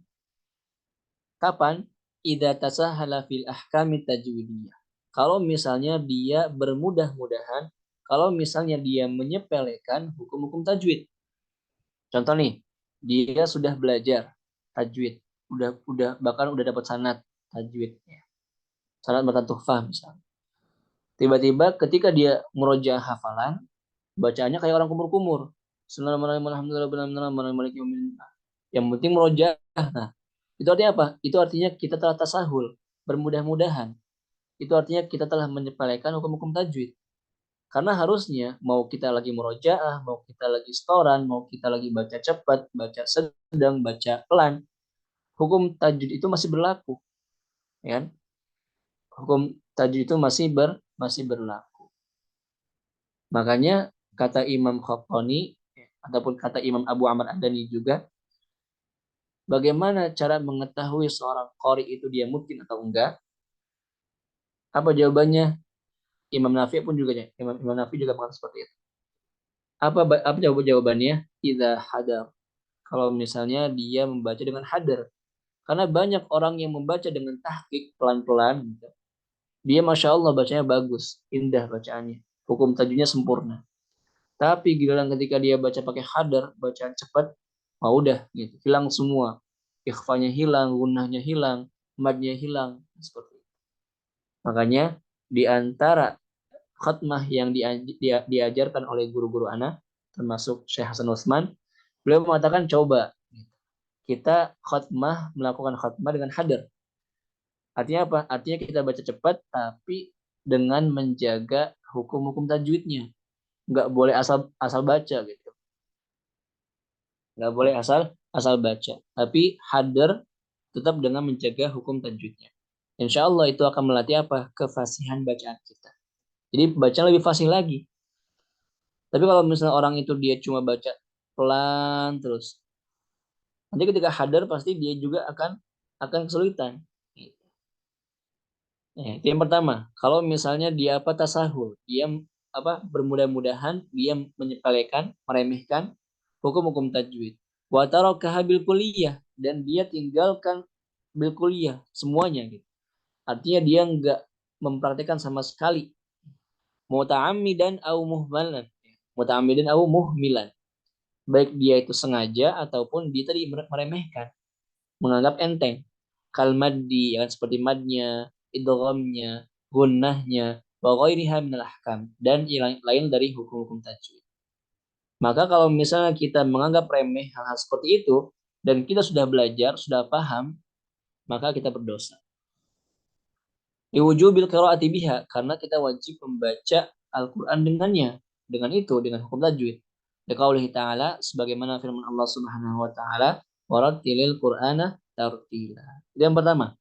Kapan? Idza tasahala fil ahkami tajwidiyah. Kalau misalnya dia bermudah-mudahan, kalau misalnya dia menyepelekan hukum-hukum tajwid. Contoh nih, dia sudah belajar tajwid, udah bahkan udah dapat sanad tajwid, sanad matan tuhfah misalnya. Tiba-tiba ketika dia merojaah hafalan, bacaannya kayak orang kumur-kumur. Yang penting merojaah. Nah, itu artinya apa? Itu artinya kita telah tasahul, bermudah-mudahan. Itu artinya kita telah menyepelekan hukum-hukum tajwid. Karena harusnya mau kita lagi murojaah, mau kita lagi setoran, mau kita lagi baca cepat, baca sedang, baca pelan, hukum tajwid itu masih berlaku, ya kan? Hukum tajwid itu masih berlaku. Makanya kata Imam Khattani ataupun kata Imam Abu Amr Ad-Dani juga, bagaimana cara mengetahui seorang qari itu dia mutqin atau enggak? Apa jawabannya? Imam Nafi pun juga ya. Imam Nafi juga mengatakan seperti itu. Apa jawabannya? Idza hadar. Kalau misalnya dia membaca dengan hadar. Karena banyak orang yang membaca dengan tahqiq pelan-pelan gitu. Dia Masya Allah bacanya bagus, indah bacaannya. Hukum tajwidnya sempurna. Tapi giliran ketika dia baca pakai hadar, bacaan cepat, udah gitu, hilang semua. Ikhfanya hilang, gunnahnya hilang, madnya hilang, seperti itu. Makanya di antara khatmah yang diajarkan oleh guru-guru anak, termasuk Syekh Hasan Utsman, beliau mengatakan coba kita melakukan khatmah dengan hadar. Artinya apa? Artinya kita baca cepat tapi dengan menjaga hukum-hukum tajwidnya. Nggak boleh asal baca gitu. Nggak boleh asal baca. Tapi hadar tetap dengan menjaga hukum tajwidnya. Insya Allah itu akan melatih apa? Kefasihan bacaan kita. Jadi baca lebih fasih lagi. Tapi kalau misalnya orang itu dia cuma baca pelan terus, nanti ketika hadar pasti dia juga akan kesulitan. Itu yang pertama. Kalau misalnya dia tasahul, dia bermudah-mudahan dia menyepelekan, meremehkan hukum-hukum tajwid. Wa tarakaha bil kulliyah, dan dia tinggalkan bil kulliyah semuanya gitu. Artinya dia enggak mempraktikkan sama sekali. Muta'ammidan au muhmalan. Muta'ammidan au muhmilan. Baik dia itu sengaja ataupun dia tadi meremehkan, menganggap enteng. Kal maddi, ya kan, seperti madnya, idghamnya, gunnahnya, wa ghairiha minal ahkam, dan yang lain dari hukum-hukum tajwid. Maka kalau misalnya kita menganggap remeh hal-hal seperti itu dan kita sudah belajar, sudah paham, maka kita berdosa. Liwujubil qiraati biha, karena kita wajib membaca Al-Qur'an dengannya, dengan hukum tajwid. Liqaulihi ta'ala, sebagaimana firman Allah Subhanahu wa taala, warattilil Qur'ana tartila. Itu yang pertama.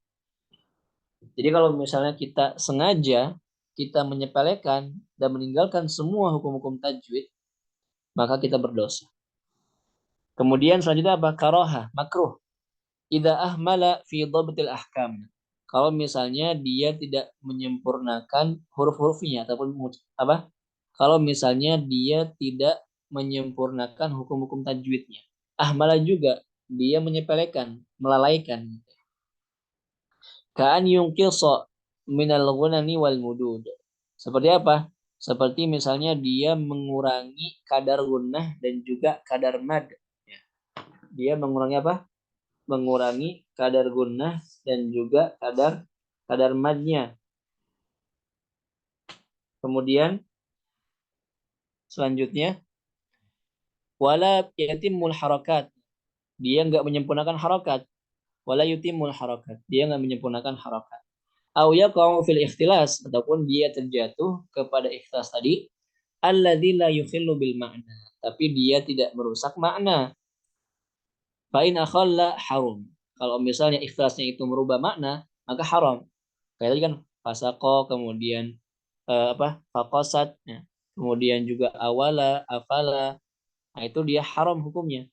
Jadi kalau misalnya kita sengaja kita menyepelekan dan meninggalkan semua hukum-hukum tajwid, maka kita berdosa. Kemudian selanjutnya apa? Karaha, makruh. Idza ahmala fi dhabtil ahkam. Kalau misalnya dia tidak menyempurnakan huruf-hurufnya ataupun apa? Kalau misalnya dia tidak menyempurnakan hukum-hukum tajwidnya. Ahmala juga dia menyepelekan, melalaikan. Ka'an yungqisa minal ghunani wal mudud. Seperti apa? Seperti misalnya dia mengurangi kadar gunnah dan juga kadar mad. Dia mengurangi apa? Mengurangi kadar gunnah dan juga kadar madnya. Kemudian selanjutnya wala yatimul harakat. Dia enggak menyempurnakan harakat. Wala yutimul harakat. Dia enggak menyempurnakan harakat. Au yaqa'u fil ikhtilas, ataupun dia terjatuh kepada ikhtilas tadi, alladzi la yukhillu bil ma'na, tapi dia tidak merusak makna. Fa in akhalla haram. Kalau misalnya ikhtilasnya itu merubah makna, maka haram. Kayak tadi kan fasaqo, kemudian faqasat, ya. Kemudian juga awala, afala. Nah, itu dia haram hukumnya.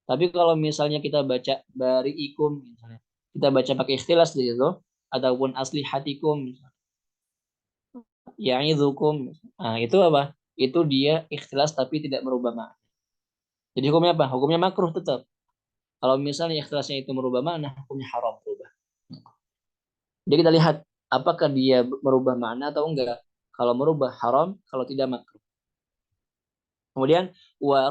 Tapi kalau misalnya kita baca bari'ikum misalnya, kita baca pakai ikhtilas di situ, ataupun asli hatikum, ya'idzukum. Nah, itu apa? Itu dia ikhtilas tapi tidak merubah makna. Jadi hukumnya apa? Hukumnya makruh tetap. Kalau misalnya ikhtilasnya itu merubah makna, hukumnya haram berubah. Jadi kita lihat apakah dia merubah makna atau enggak. Kalau merubah haram, kalau tidak makruh. Kemudian wa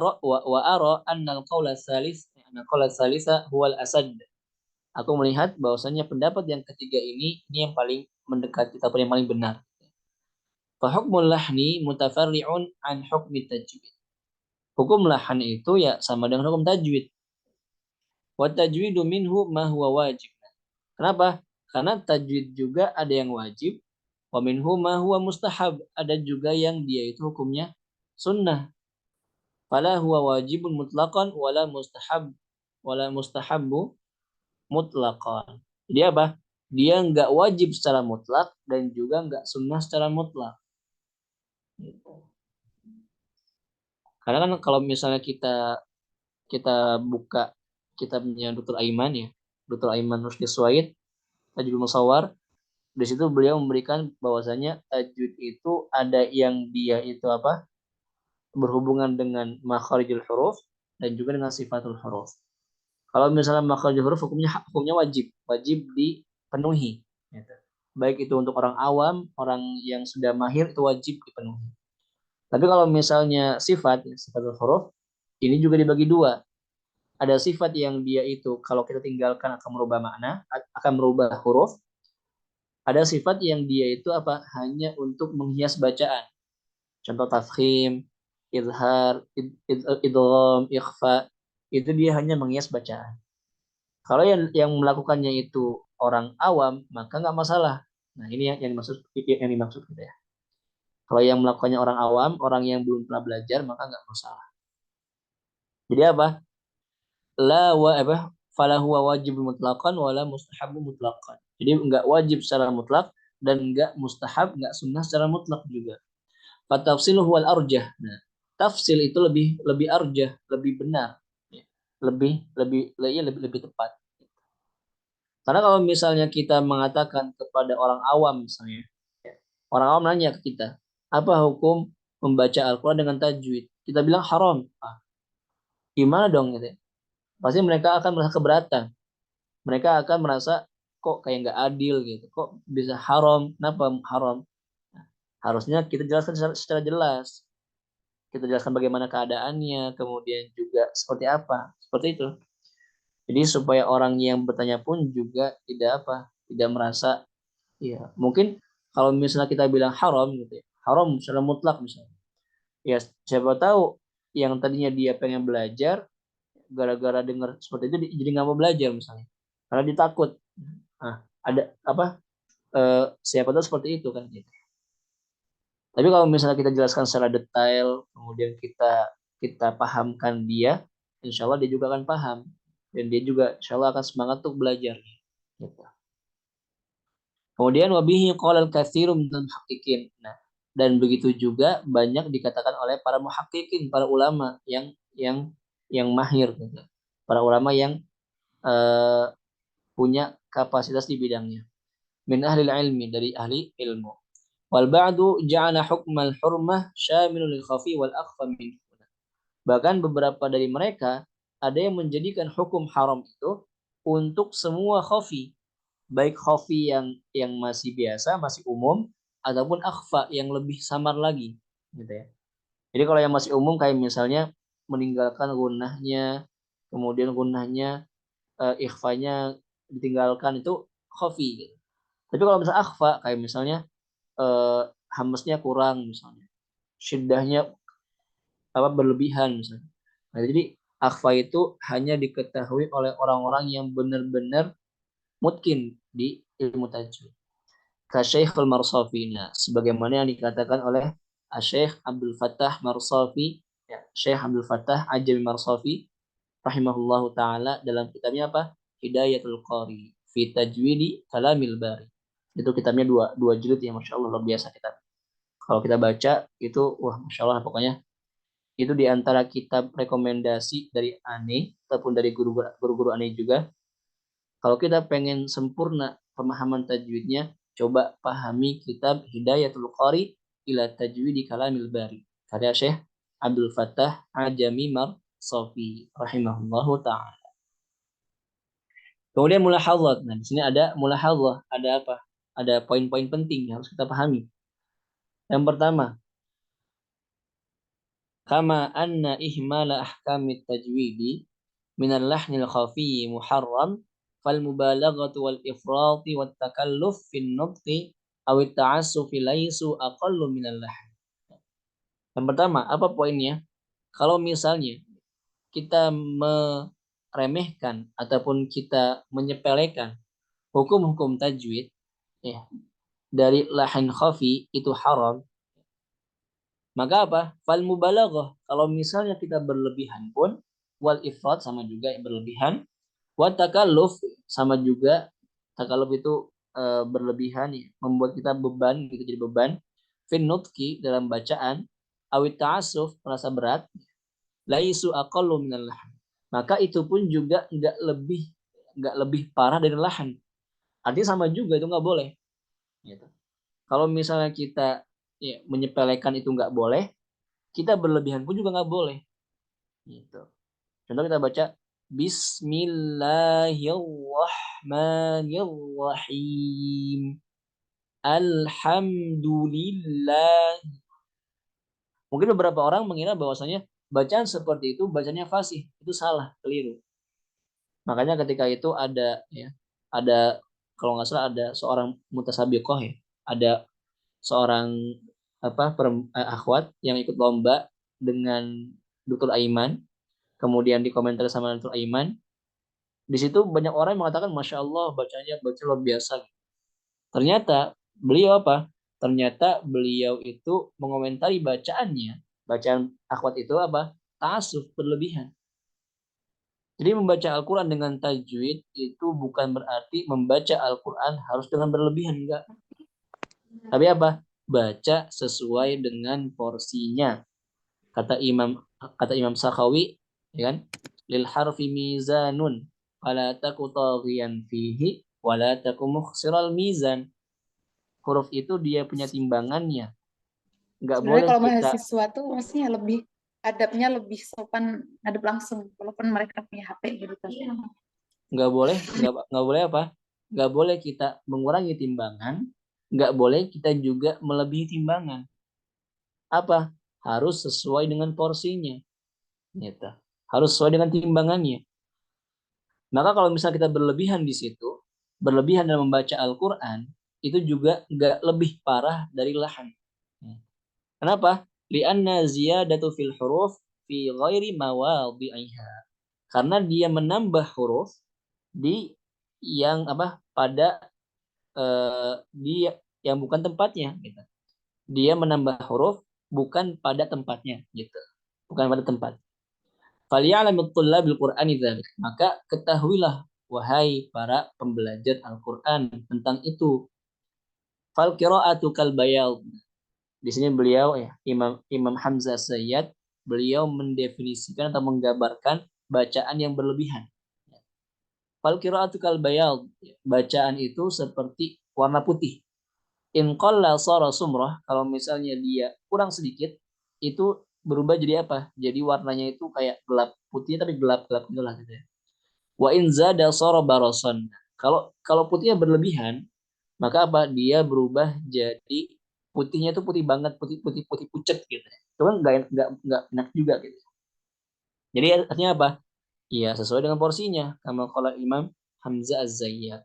ara anna al-qaula salisa huwa al-asad. Aku melihat bahwasanya pendapat yang ketiga ini yang paling mendekati atau yang paling benar. Fa hukmul lahni mutafarri'un an hukmi tajwid. Hukum lahan itu ya sama dengan hukum tajwid. Wa tajwidu minhu ma huwa wajib. Kenapa? Karena tajwid juga ada yang wajib, wa minhu ma huwa mustahab, ada juga yang dia itu hukumnya sunnah. Fala huwa wajibun mutlaqan wala mustahabbu mutlaqan. Jadi apa? Dia enggak wajib secara mutlak dan juga enggak sunnah secara mutlak. Karena kan kalau misalnya kita buka kitabnya Dr. Aiman ya, Dr. Aiman Rusdi Suwaid, Tajwid Musawwar, Di situ beliau memberikan bahwasanya tajwid itu ada yang dia itu apa? Berhubungan dengan makharijul huruf dan juga dengan sifatul huruf. Kalau misalnya makharijul huruf hukumnya wajib dipenuhi. Gitu. Baik itu untuk orang awam, orang yang sudah mahir itu wajib dipenuhi. Tapi kalau misalnya sifatul huruf, ini juga dibagi dua. Ada sifat yang dia itu kalau kita tinggalkan akan merubah makna, akan merubah huruf. Ada sifat yang dia itu apa? Hanya untuk menghias bacaan. Contoh tafkhim, izhar, idgham, ikhfa, itu dia hanya menghias bacaan. Kalau yang melakukannya itu orang awam, maka nggak masalah. Nah, ini yang dimaksud gitu ya. Kalau yang melakukannya orang awam, orang yang belum pernah belajar, maka nggak masalah. Jadi apa? Falahu wajib mutlaqan wala mustahabu mutlaqan. Jadi nggak wajib secara mutlak dan nggak mustahab, nggak sunnah secara mutlak juga. Fatafsiluhu wal arjah. Nah, tafsil itu lebih arjah, lebih benar, ya. lebih tepat. Karena kalau misalnya kita mengatakan kepada orang awam misalnya, ya, orang awam nanya ke kita, apa hukum membaca Al-Quran dengan tajwid? Kita bilang haram. Gimana dong gitu? Pasti mereka akan merasa keberatan. Mereka akan merasa kok kayak nggak adil gitu. Kok bisa haram? Kenapa haram? Nah, harusnya kita jelaskan secara jelas. Kita jelaskan bagaimana keadaannya, kemudian juga seperti apa. Seperti itu. Jadi supaya orang yang bertanya pun juga tidak merasa, ya mungkin kalau misalnya kita bilang haram gitu ya, haram secara mutlak misalnya. Ya siapa tahu yang tadinya dia pengen belajar, gara-gara dengar seperti itu jadi nggak mau belajar misalnya, karena dia takut. Nah, ada apa? Siapa tahu seperti itu kan gitu. Tapi kalau misalnya kita jelaskan secara detail, kemudian kita pahamkan dia, insya Allah dia juga akan paham dan dia juga insya Allah akan semangat untuk belajar. Gitu. Kemudian wabihi qala al-katsiru minal muhaqqiqin. Nah, dan begitu juga banyak dikatakan oleh para muhaqqiqin, para ulama yang mahir gitu. Para ulama yang punya kapasitas di bidangnya. Min ahli ilmi, dari ahli ilmu. Wal ba'du ja'ala hukmal hurmah syamilun lil khafi wal akhfa min. Bahkan beberapa dari mereka ada yang menjadikan hukum haram itu untuk semua khafi, baik khafi yang masih biasa, masih umum, ataupun akhfa yang lebih samar lagi, gitu ya. Jadi kalau yang masih umum kayak misalnya meninggalkan gunnahnya, kemudian gunnahnya ikhfanya ditinggalkan, itu khafi gitu. Tapi kalau misalnya akhfa kayak misalnya hamzahnya kurang misalnya, syiddahnya berlebihan misalnya. Nah, jadi akhfa itu hanya diketahui oleh orang-orang yang benar-benar mungkin di ilmu tajwid. Ka-Syeikh al-Marsafi, sebagaimana yang dikatakan oleh Syekh Abdul Fattah Marsafi, ya, Syekh Abdul Fattah Ajami Marsafi rahimahullahu taala dalam kitabnya apa? Hidayatul Qari fi Tajwidi Kalamil Bari. Itu kitabnya dua jilid ya, Masya Allah, luar biasa kitab. Kalau kita baca itu, wah Masya Allah pokoknya. Itu di antara kitab rekomendasi dari ANE ataupun dari guru-guru ANE juga. Kalau kita pengen sempurna pemahaman tajwidnya, coba pahami kitab Hidayatul Qari ila Tajwidi Kalamil Bari, karya Syekh Abdul Fattah Ajami Marsafi rahimahullahu taala. Kemudian mulahadzat. Nah, di sini ada mulahadzah, ada apa? Ada poin-poin penting yang harus kita pahami. Yang pertama, kama anna ihmala ahkamit tajwidi minal lahnil khafiyyi muharram fal mubalaghatu wal ifrati wat takalluf fin nutqi aw ta'assufi laisu aqallu minal lahn. Yang pertama, apa poinnya? Kalau misalnya kita meremehkan ataupun kita menyepelekan hukum-hukum tajwid, ya, dari lahan khafi itu haram, maka apa? Fal mubalaghah, kalau misalnya kita berlebihan pun, wal ifrat sama juga berlebihan, wa takalluf sama juga, takalluf itu berlebihan ya, membuat kita beban gitu, jadi beban, fin nutqi dalam bacaan, awit ta'assuf merasa berat, laisu aqallu minal lahan, maka itu pun juga nggak lebih parah dari lahan. Artinya sama juga, itu nggak boleh. Gitu. Kalau misalnya kita menyepelekan itu nggak boleh, kita berlebihan pun juga nggak boleh. Gitu. Contoh kita baca Bismillahirrahmanirrahim. Alhamdulillah. Mungkin beberapa orang mengira bahwasanya bacaan seperti itu bacanya fasih. Itu salah, keliru. Makanya ketika itu ada kalau nggak salah ada seorang mutasabiqoh ya, ada seorang akhwat yang ikut lomba dengan Dr. Aiman, kemudian dikomentari sama Dr. Aiman, di situ banyak orang yang mengatakan Masya Allah bacanya baca luar biasa. Ternyata beliau apa? Ternyata beliau itu mengomentari bacaan akhwat itu apa? Ta'assuf, berlebihan. Jadi membaca Al-Quran dengan tajwid itu bukan berarti membaca Al-Quran harus dengan berlebihan, enggak. Tapi apa? Baca sesuai dengan porsinya. Kata Imam Sakhawi, ya kan? Lil harfi mizanun, wala taku taghiyan fihi, wala taku mukhsiral mizan. Huruf itu dia punya timbangannya. Enggak Sebenarnya boleh kalau kita mahasiswa tuh maksudnya lebih adabnya lebih sopan adab langsung walaupun mereka punya HP gitu kan. nggak boleh apa? Nggak boleh kita mengurangi timbangan, nggak boleh kita juga melebihi timbangan. Apa? Harus sesuai dengan porsinya. Gitu. Harus sesuai dengan timbangannya. Maka kalau misalnya kita berlebihan di situ, berlebihan dalam membaca Al-Quran, itu juga nggak lebih parah dari lahan. Kenapa? Lianna ziyadatu fil huruf fi ghairi mawadhi'iha. Karena dia menambah huruf di yang apa pada di yang bukan tempatnya gitu. Dia menambah huruf bukan pada tempatnya gitu. Bukan pada tempat. Falyalamut tullabul Qur'ani dzalik. Maka ketahuilah wahai para pembelajar Al-Qur'an tentang itu. Fal qira'atu kal bayad. Di sini beliau Imam Hamzah Sayyad beliau mendefinisikan atau menggambarkan bacaan yang berlebihan. Fal qira'atu kal bayad. Bacaan itu seperti warna putih. In qalla sara sumrah, kalau misalnya dia kurang sedikit itu berubah jadi apa? Jadi warnanya itu kayak gelap putih tapi gelap-gelap gitu lah gitu ya. Wa in zada sara barason. Kalau putihnya berlebihan, maka apa? Dia berubah jadi putihnya itu putih banget, putih pucet gitu ya. Cuman nggak enak juga gitu. Jadi artinya apa? Iya, sesuai dengan porsinya. Kama qala Imam Hamzah Az-Zayyat.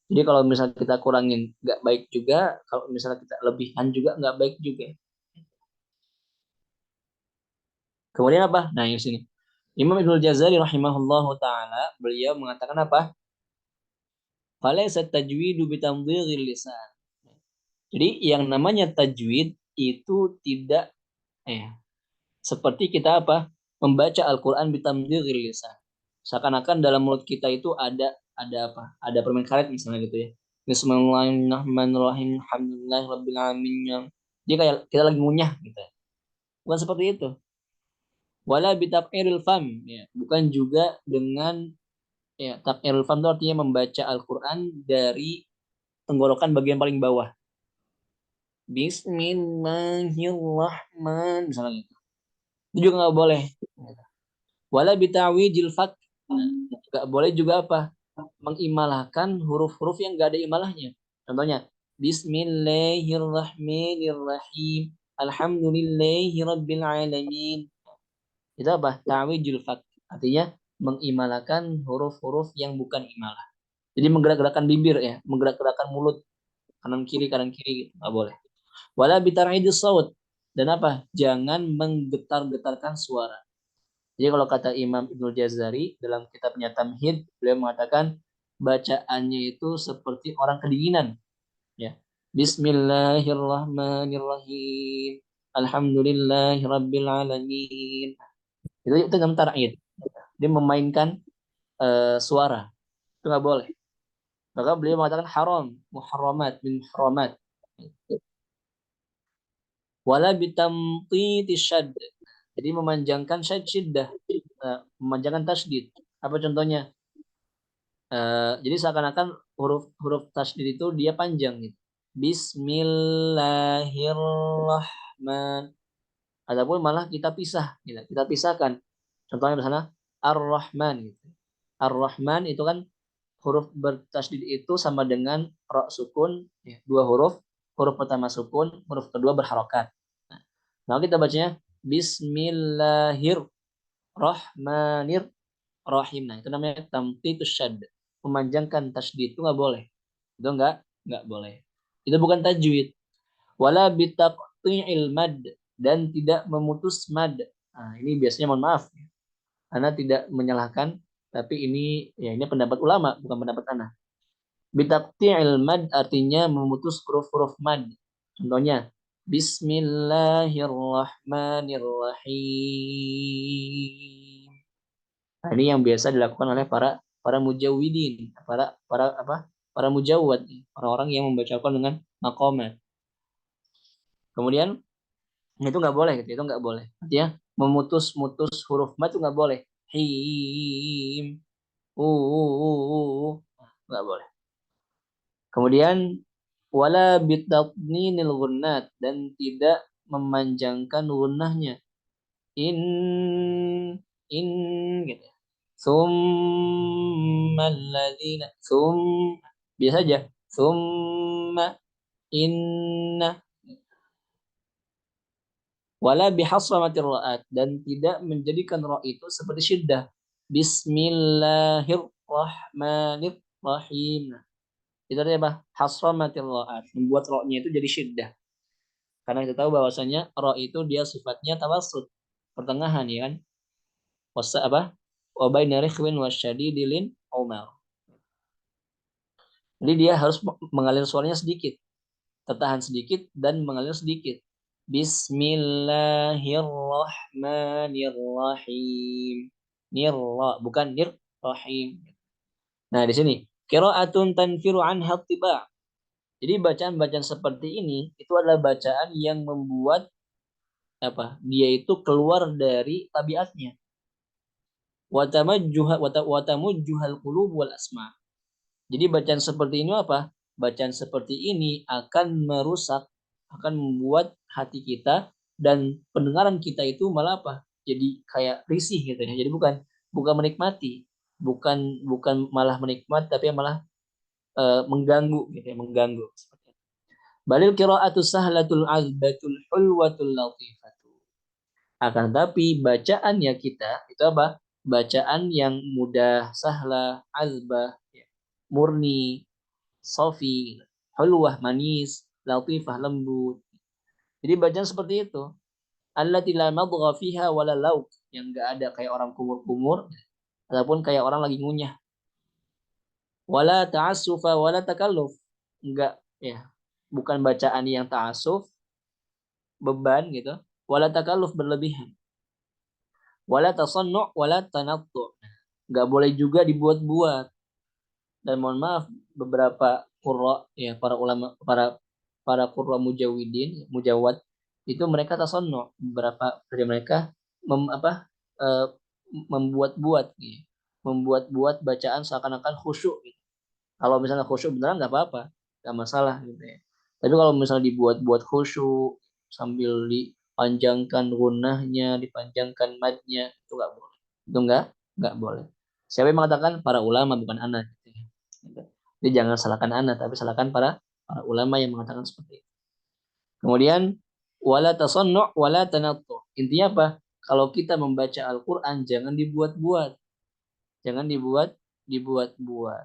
Jadi kalau misalnya kita kurangin nggak baik juga, kalau misalnya kita lebihan juga nggak baik juga. Kemudian apa? Nah, yang sini. Imam Ibnul Jazari rahimahullahu taala beliau mengatakan apa? Falaysa tajwidu bitamdhiril lisan. Jadi yang namanya tajwid itu tidak seperti kita apa? Membaca Al-Qur'an bitamdhiril lisan. Seakan-akan dalam mulut kita itu ada apa? Ada permen karet misalnya gitu ya. Bismillahirrahmanirrahim. Alhamdulillahirabbil alamin. Dia kayak kita lagi ngunyah gitu. Bukan seperti itu. Wala bitaqiril fam ya, bukan juga dengan taqiril fam itu artinya membaca Al-Qur'an dari tenggorokan bagian paling bawah. Bismillahirrahmanirrahim misalnya gitu. Itu juga nggak boleh. Wala bitawijil fat. Nggak boleh juga apa? Mengimalahkan huruf-huruf yang nggak ada imalahnya. Contohnya Bismillahirrahmanirrahim. Alhamdulillahirabbil alamin. Itu apa? Ta'wijul fat. Artinya mengimalakan huruf-huruf yang bukan imalah. Jadi menggerak-gerakkan bibir ya, menggerak-gerakkan mulut kanan kiri gitu, nggak boleh. Wala bitar'idis saut. Dan apa? Jangan menggetar-getarkan suara. Jadi kalau kata Imam Ibnul Jazari dalam kitabnya Tamhid, beliau mengatakan bacaannya itu seperti orang kedinginan. Ya. Bismillahirrahmanirrahim. Alhamdulillahirabbil alamin. Itu namanya tar'id. Dia memainkan suara. Itu nggak boleh. Maka beliau mengatakan haram, muharramat, min muharramat. Wala bitamtiti syad. Jadi memanjangkan syiddah, memanjangkan tasydid. Apa contohnya? Jadi seakan-akan huruf tasydid itu dia panjang gitu. Bismillahirrahman. Ataupun malah kita pisah, gitu. Kita pisahkan. Contohnya di sana Ar-Rahman gitu. Ar-Rahman itu kan huruf bertasydid itu sama dengan ro sukun, ya, dua huruf. Huruf pertama sukun, huruf kedua berharokat. Nah, kita bacanya Bismillahirrahmanirrahim. Nah, itu namanya tamtitus syadd. Memanjangkan tasydid itu nggak boleh. Itu nggak boleh. Itu bukan tajwid. Wala bitaqti'il mad, dan tidak memutus mad. Nah, ini biasanya mohon maaf. Ana tidak menyalahkan, tapi ini ya ini pendapat ulama, bukan pendapat ana. Bitaqti'il mad artinya memutus huruf-huruf mad. Contohnya Bismillahirrahmanirrahim. Nah, ini yang biasa dilakukan oleh para mujawwidin, para mujawwad, orang-orang yang membacakan dengan maqamat. Kemudian itu nggak boleh gitu, itu nggak boleh. Artinya memutus-mutus huruf mad itu nggak boleh. Him, nggak boleh. Kemudian wala bitadninil gunnat, dan tidak memanjangkan gunnahnya. In gitu. Summal ladzina biasa aja. Summa inna. Wala bihasramatir ra'at, dan tidak menjadikan ra itu seperti syiddah. Bismillahirrahmanirrahim. Itu artinya apa? Hasramatir ra'at, membuat ra-nya itu jadi syiddah. Karena kita tahu bahwasanya ra itu dia sifatnya tawassut, pertengahan, ya kan? Wasa apa? Wa baina rikhwin wasyadidilin umar. Jadi dia harus mengalir suaranya sedikit, tertahan sedikit dan mengalir sedikit. Bismillahirrahmanirrahim. Nirra, bukan nirrahim. Nah, di sini qiraatun tanfiru anha tiba'. Jadi bacaan-bacaan seperti ini itu adalah bacaan yang membuat apa? Dia itu keluar dari tabiatnya. Wa tamujjuhal qulub wal asma'. Jadi bacaan seperti ini apa? Bacaan seperti ini akan merusak, akan membuat hati kita dan pendengaran kita itu malah apa? Jadi kayak risih gitu ya. Jadi bukan menikmati, bukan malah menikmati, tapi malah mengganggu gitu ya, mengganggu. Balil qira'atu sahlatul azbatul hulwatul latifatu. Akan tapi bacaannya kita itu apa? Bacaan yang mudah, sahlah, azbah, murni, sofi, hulwah, manis, latifah, lembut. Jadi bacaan seperti itu. Allati la madgha fiha wala lauk, yang enggak ada kayak orang kumur-kumur ataupun kayak orang lagi ngunyah. Wala ta'assufa wala takalluf. Enggak, ya. Bukan bacaan yang ta'assuf, beban gitu. Wala takalluf, berlebihan. Wala tasannu' wala tanattu'. Enggak boleh juga dibuat-buat. Dan mohon maaf, beberapa qurra, ya, para ulama, para qurra mujawidin, mujawad, itu mereka tasannu'. Beberapa dari mereka membuat-buat gitu. Membuat-buat bacaan seakan-akan khusyuk gitu. Kalau misalnya khusyuk beneran nggak apa-apa, nggak masalah gitu ya. Tapi kalau misalnya dibuat-buat khusyuk sambil dipanjangkan gunnahnya, dipanjangkan madnya, itu nggak boleh. Itu nggak boleh. Siapa yang mengatakan? Para ulama, bukan anak. Jadi jangan salahkan anak, tapi salahkan para ulama yang mengatakan seperti itu. Kemudian wala tasannu' wala tanattu. Intinya apa? Kalau kita membaca Al-Qur'an jangan dibuat-buat. Jangan dibuat-buat.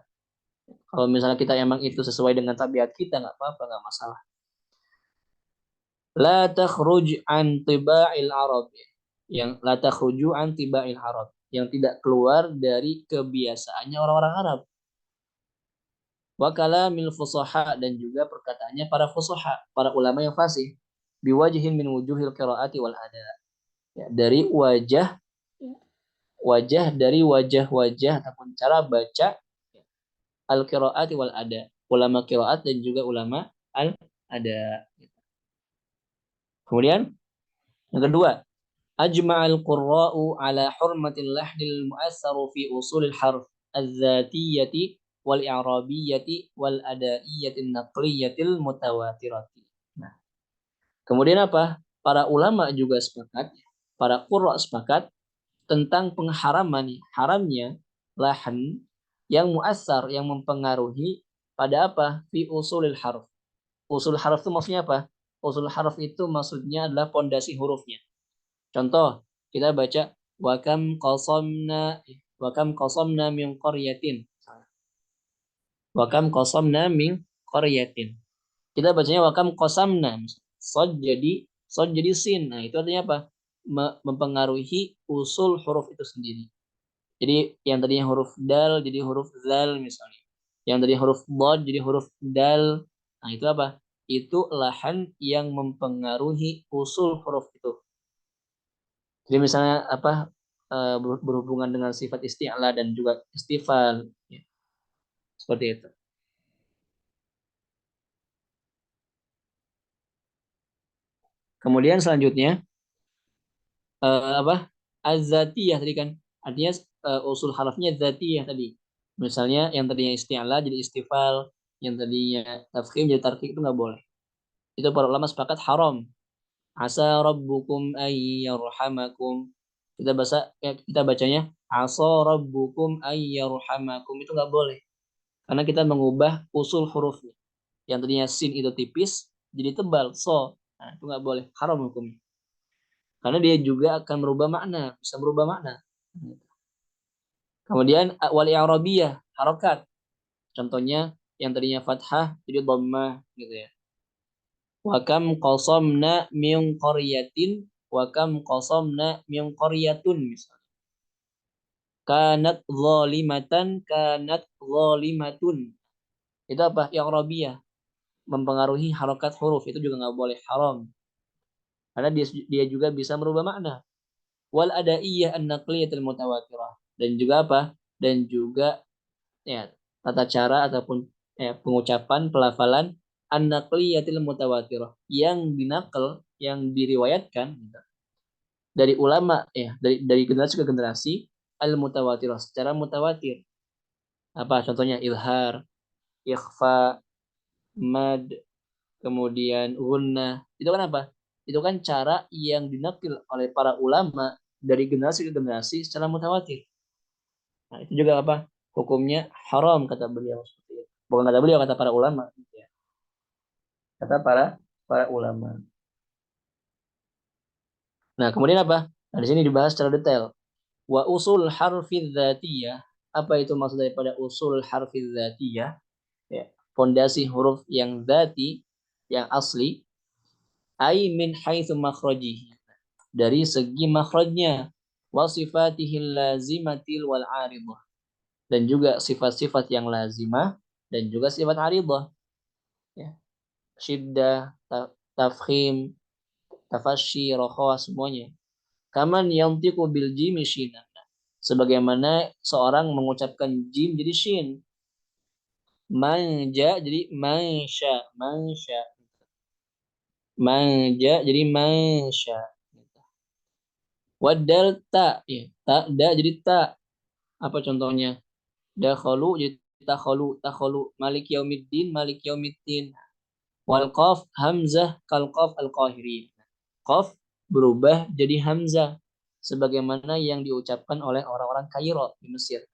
Kalau misalnya kita emang itu sesuai dengan tabiat kita, nggak apa-apa, nggak masalah. La takhruj an tiba'il Arab. Yang la takhruju an tiba'il Arab. Yang tidak keluar dari kebiasaannya orang-orang Arab. Wa kalamil fusaha, dan juga perkataannya para fusaha, para ulama yang fasih. Biwajhin min wujuhil qiraati wal ada. Ya, dari wajah dari wajah-wajah ataupun cara baca al-qiraati wal ada. Ulama qiraat dan juga ulama al-ada. Kemudian yang kedua, ajma'al qurra'u ala hurmatil lahnil mu'assaru fi usulil harf az-zatiyyati wal i'rabiyyati wal adaiyatin naqliyatil mutawatirati. Nah, kemudian apa? Para ulama juga sepakat, para qurra sepakat tentang pengharaman, haramnya lahan yang muassar, yang mempengaruhi pada apa? Fi usulil harf. Usul harf itu maksudnya apa? Usul harf itu maksudnya adalah pondasi hurufnya. Contoh, kita baca wa kam qasamna min qaryatin. Wa kam qasamna min qaryatin. Kita bacanya wa kam qasamna. Sod jadi sin. Nah, itu artinya apa? Mempengaruhi usul huruf itu sendiri. Jadi yang tadinya huruf dal jadi huruf zal misalnya. Yang tadinya huruf bod jadi huruf dal. Nah, itu apa? Itu lahan yang mempengaruhi usul huruf itu. Jadi misalnya apa berhubungan dengan sifat isti'la dan juga istifal, ya. Seperti itu. Kemudian selanjutnya apa? Az-zatiyah tadi kan. Artinya usul harafnya zatiyah tadi. Misalnya yang tadinya isti'la jadi istifal, yang tadinya tafkhim jadi tarqiq itu nggak boleh. Itu para ulama sepakat haram. Asa rabbukum ayyarhamakum. Kita bacanya asa rabbukum ayyarhamakum, itu nggak boleh. Karena kita mengubah usul hurufnya. Yang tadinya sin itu tipis jadi tebal, so. Nah, itu nggak boleh, haram hukumnya. Karena dia juga akan merubah makna, bisa merubah makna. Kemudian wal i'rabiyah, harokat. Contohnya yang tadinya fathah jadi dhammah gitu ya. Wa kam qasamna min qaryatin wa kam qasamna min qaryatun misalnya. Kanat zalimatun. Itu apa? I'rabiyah. Mempengaruhi harokat huruf, itu juga nggak boleh, haram. Karena dia juga bisa merubah makna. Wal adaiyah an-naqliyatul mutawatirah. Dan juga apa? Dan juga ya tata cara ataupun pengucapan pelafalan an-naqliyatil mutawatirah yang dinakal, yang diriwayatkan gitu, dari ulama ya, dari generasi ke generasi al-mutawatirah secara mutawatir. Apa contohnya? Ilhar, ikhfa, mad, kemudian gunnah. Itu kan apa? Itu kan cara yang dinakil oleh para ulama dari generasi ke generasi secara mutawatir. Nah, itu juga apa? Hukumnya haram kata beliau seperti itu. Bukan kata beliau, kata para ulama. Ya. Kata para ulama. Nah, kemudian apa? Nah, di sini dibahas secara detail. Wa usul harfi dzatiyah. Apa itu maksud daripada usul harfi dzatiyah? Ya, fondasi huruf yang dzati, yang asli. Ai min haitsu makhrajihi. Dari segi makhrajnya. Wa sifatihil lazimatil wal aridah. Dan juga sifat-sifat yang lazimah dan juga sifat aridah. Ya. Syiddah, tafkhim, tafasyi, rokhawah, semuanya. Kaman yantiqu bil jim shinan. Sebagaimana seorang mengucapkan jim jadi shin. Manja jadi mansya, mansya. Manja jadi mansya. Wadal ta, ya. Ta, da jadi ta. Apa contohnya? Dakhalu jadi takhalu. Malik yaumiddin, malik yaumiddin. Wal qaf hamzah kal qaf al qahirin. Qaf berubah jadi hamzah sebagaimana yang diucapkan oleh orang-orang Kairo di Mesir.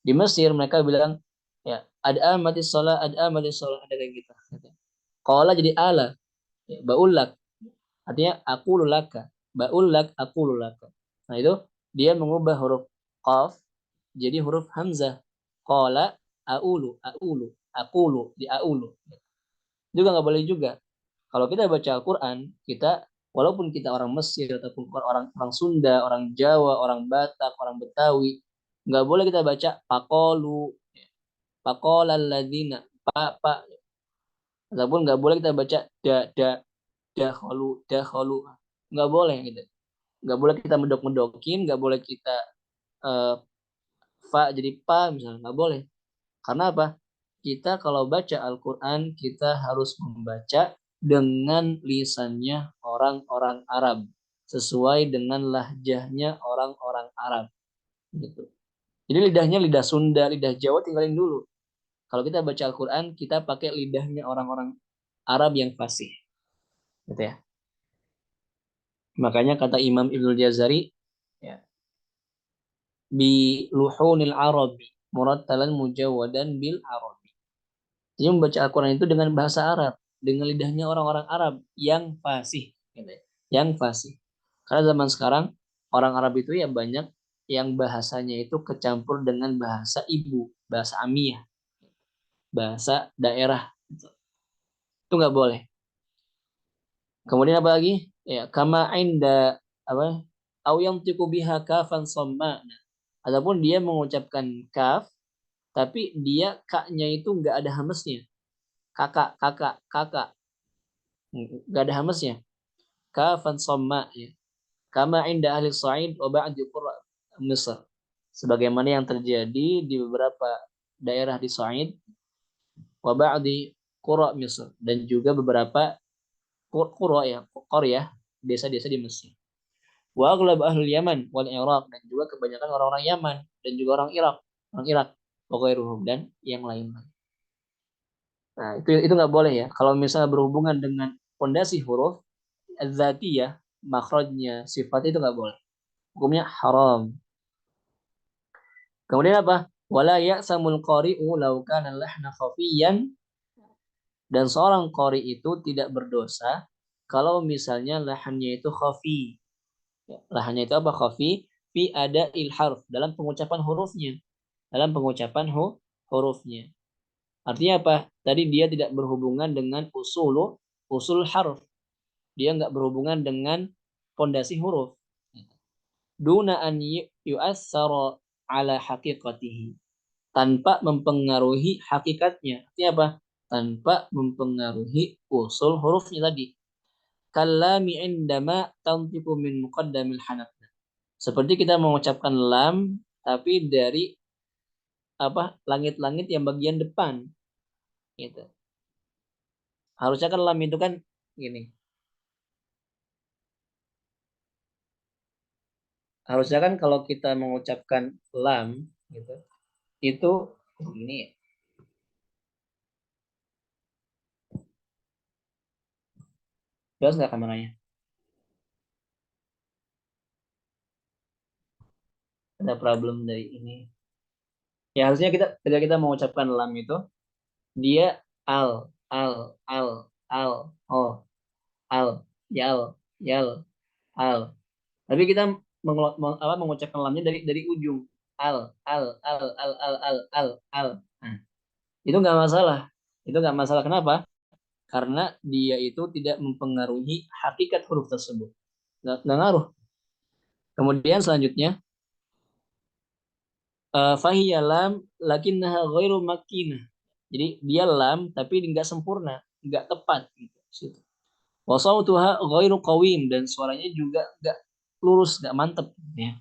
Di Mesir mereka bilang ya ada amatis sholat, ada kayak gitu. Qala jadi ala, ya, baulak artinya aku lulaka, baulak aku lulaka. Nah itu dia mengubah huruf qaf jadi huruf hamzah. Qala aulu, aqulu di aulu. Juga nggak boleh juga. Kalau kita baca Al-Quran, kita walaupun kita orang Mesir ataupun orang Sunda, orang Jawa, orang Batak, orang Betawi, nggak boleh kita baca pakolu, pakolalladzina, pak, ataupun nggak boleh kita baca dahulu, nggak boleh gitu. Nggak boleh kita medok-medokin, nggak boleh kita uh, fa jadi pa misalnya, nggak boleh. Karena apa? Kita kalau baca Al-Quran, kita harus membaca dengan lisannya orang-orang Arab. Sesuai dengan lahjahnya orang-orang Arab. Gitu. Jadi lidahnya lidah Sunda, lidah Jawa tinggalin dulu. Kalau kita baca Al-Quran, kita pakai lidahnya orang-orang Arab yang fasih. Gitu ya. Makanya kata Imam Ibnul Jazari, ya, bi luhunil Arabi, murattalan mujawwadan bil Arabi. Jadi membaca Al-Quran itu dengan bahasa Arab, dengan lidahnya orang-orang Arab yang fasih. Gitu ya. Yang fasih. Karena zaman sekarang, orang Arab itu ya banyak yang bahasanya itu kecampur dengan bahasa ibu, bahasa amiyah, bahasa daerah. Itu nggak boleh. Kemudian apa lagi? Ya, kama inda apa? Au yang tiku biha kafan somma. Adapun dia mengucapkan kaf, tapi dia kaknya itu nggak ada hamesnya. Kakak, kakak, kakak. Nggak ada hamesnya. Kafan somma. Ya. Kama inda ahli sa'id wa ba'di qura Misr. Sebagaimana yang terjadi di beberapa daerah di Sa'id wa ba'di qura Misr. Dan juga beberapa qura ya, Korea, desa-desa di Mesir. Wa aghlab ahlul Yaman wal Iraq, dan juga kebanyakan orang-orang Yaman dan juga orang Irak, wa ghairuhum, dan yang lain. Nah, itu nggak boleh ya. Kalau misalnya berhubungan dengan pondasi huruf az-zatiyah, makhrajnya, sifat itu nggak boleh. Hukumnya haram. Kemudian apa? Wala ya'samul qari'u law kana lahna khafiyan, dan seorang qari itu tidak berdosa kalau misalnya lahannya itu khafi. Lahannya itu apa? Khafi fi ada harf, dalam pengucapan hurufnya. Dalam pengucapan hurufnya. Artinya apa? Tadi dia tidak berhubungan dengan usul harf. Dia nggak berhubungan dengan pondasi huruf. Duna an yu'assara ala haqiqatihi, tanpa mempengaruhi hakikatnya. Artinya apa? Tanpa mempengaruhi usul hurufnya tadi. Kallami indama tantiqu min muqaddamil hanaf. Seperti kita mengucapkan lam tapi dari apa? Langit-langit yang bagian depan. Gitu. Harusnya kan lam itu kan gini. Harusnya kan kalau kita mengucapkan lam gitu, itu gini ya. Jelas nggak kameranya? Ada problem dari ini. Ya harusnya kita ketika kita mengucapkan lam itu dia al, oh, al, yal, yal, al. Tapi kita mengucapkan lamnya dari ujung al. Nah, itu nggak masalah. Itu nggak masalah. Kenapa? Karena dia itu tidak mempengaruhi hakikat huruf tersebut. Nggak ngaruh. Kemudian selanjutnya, fahiyya lam lakinnaha ghairu makinah. Jadi dia lam tapi nggak sempurna, nggak tepat gitu. Wa sautuha ghairu qawim, dan suaranya juga nggak lurus, nggak mantep ya.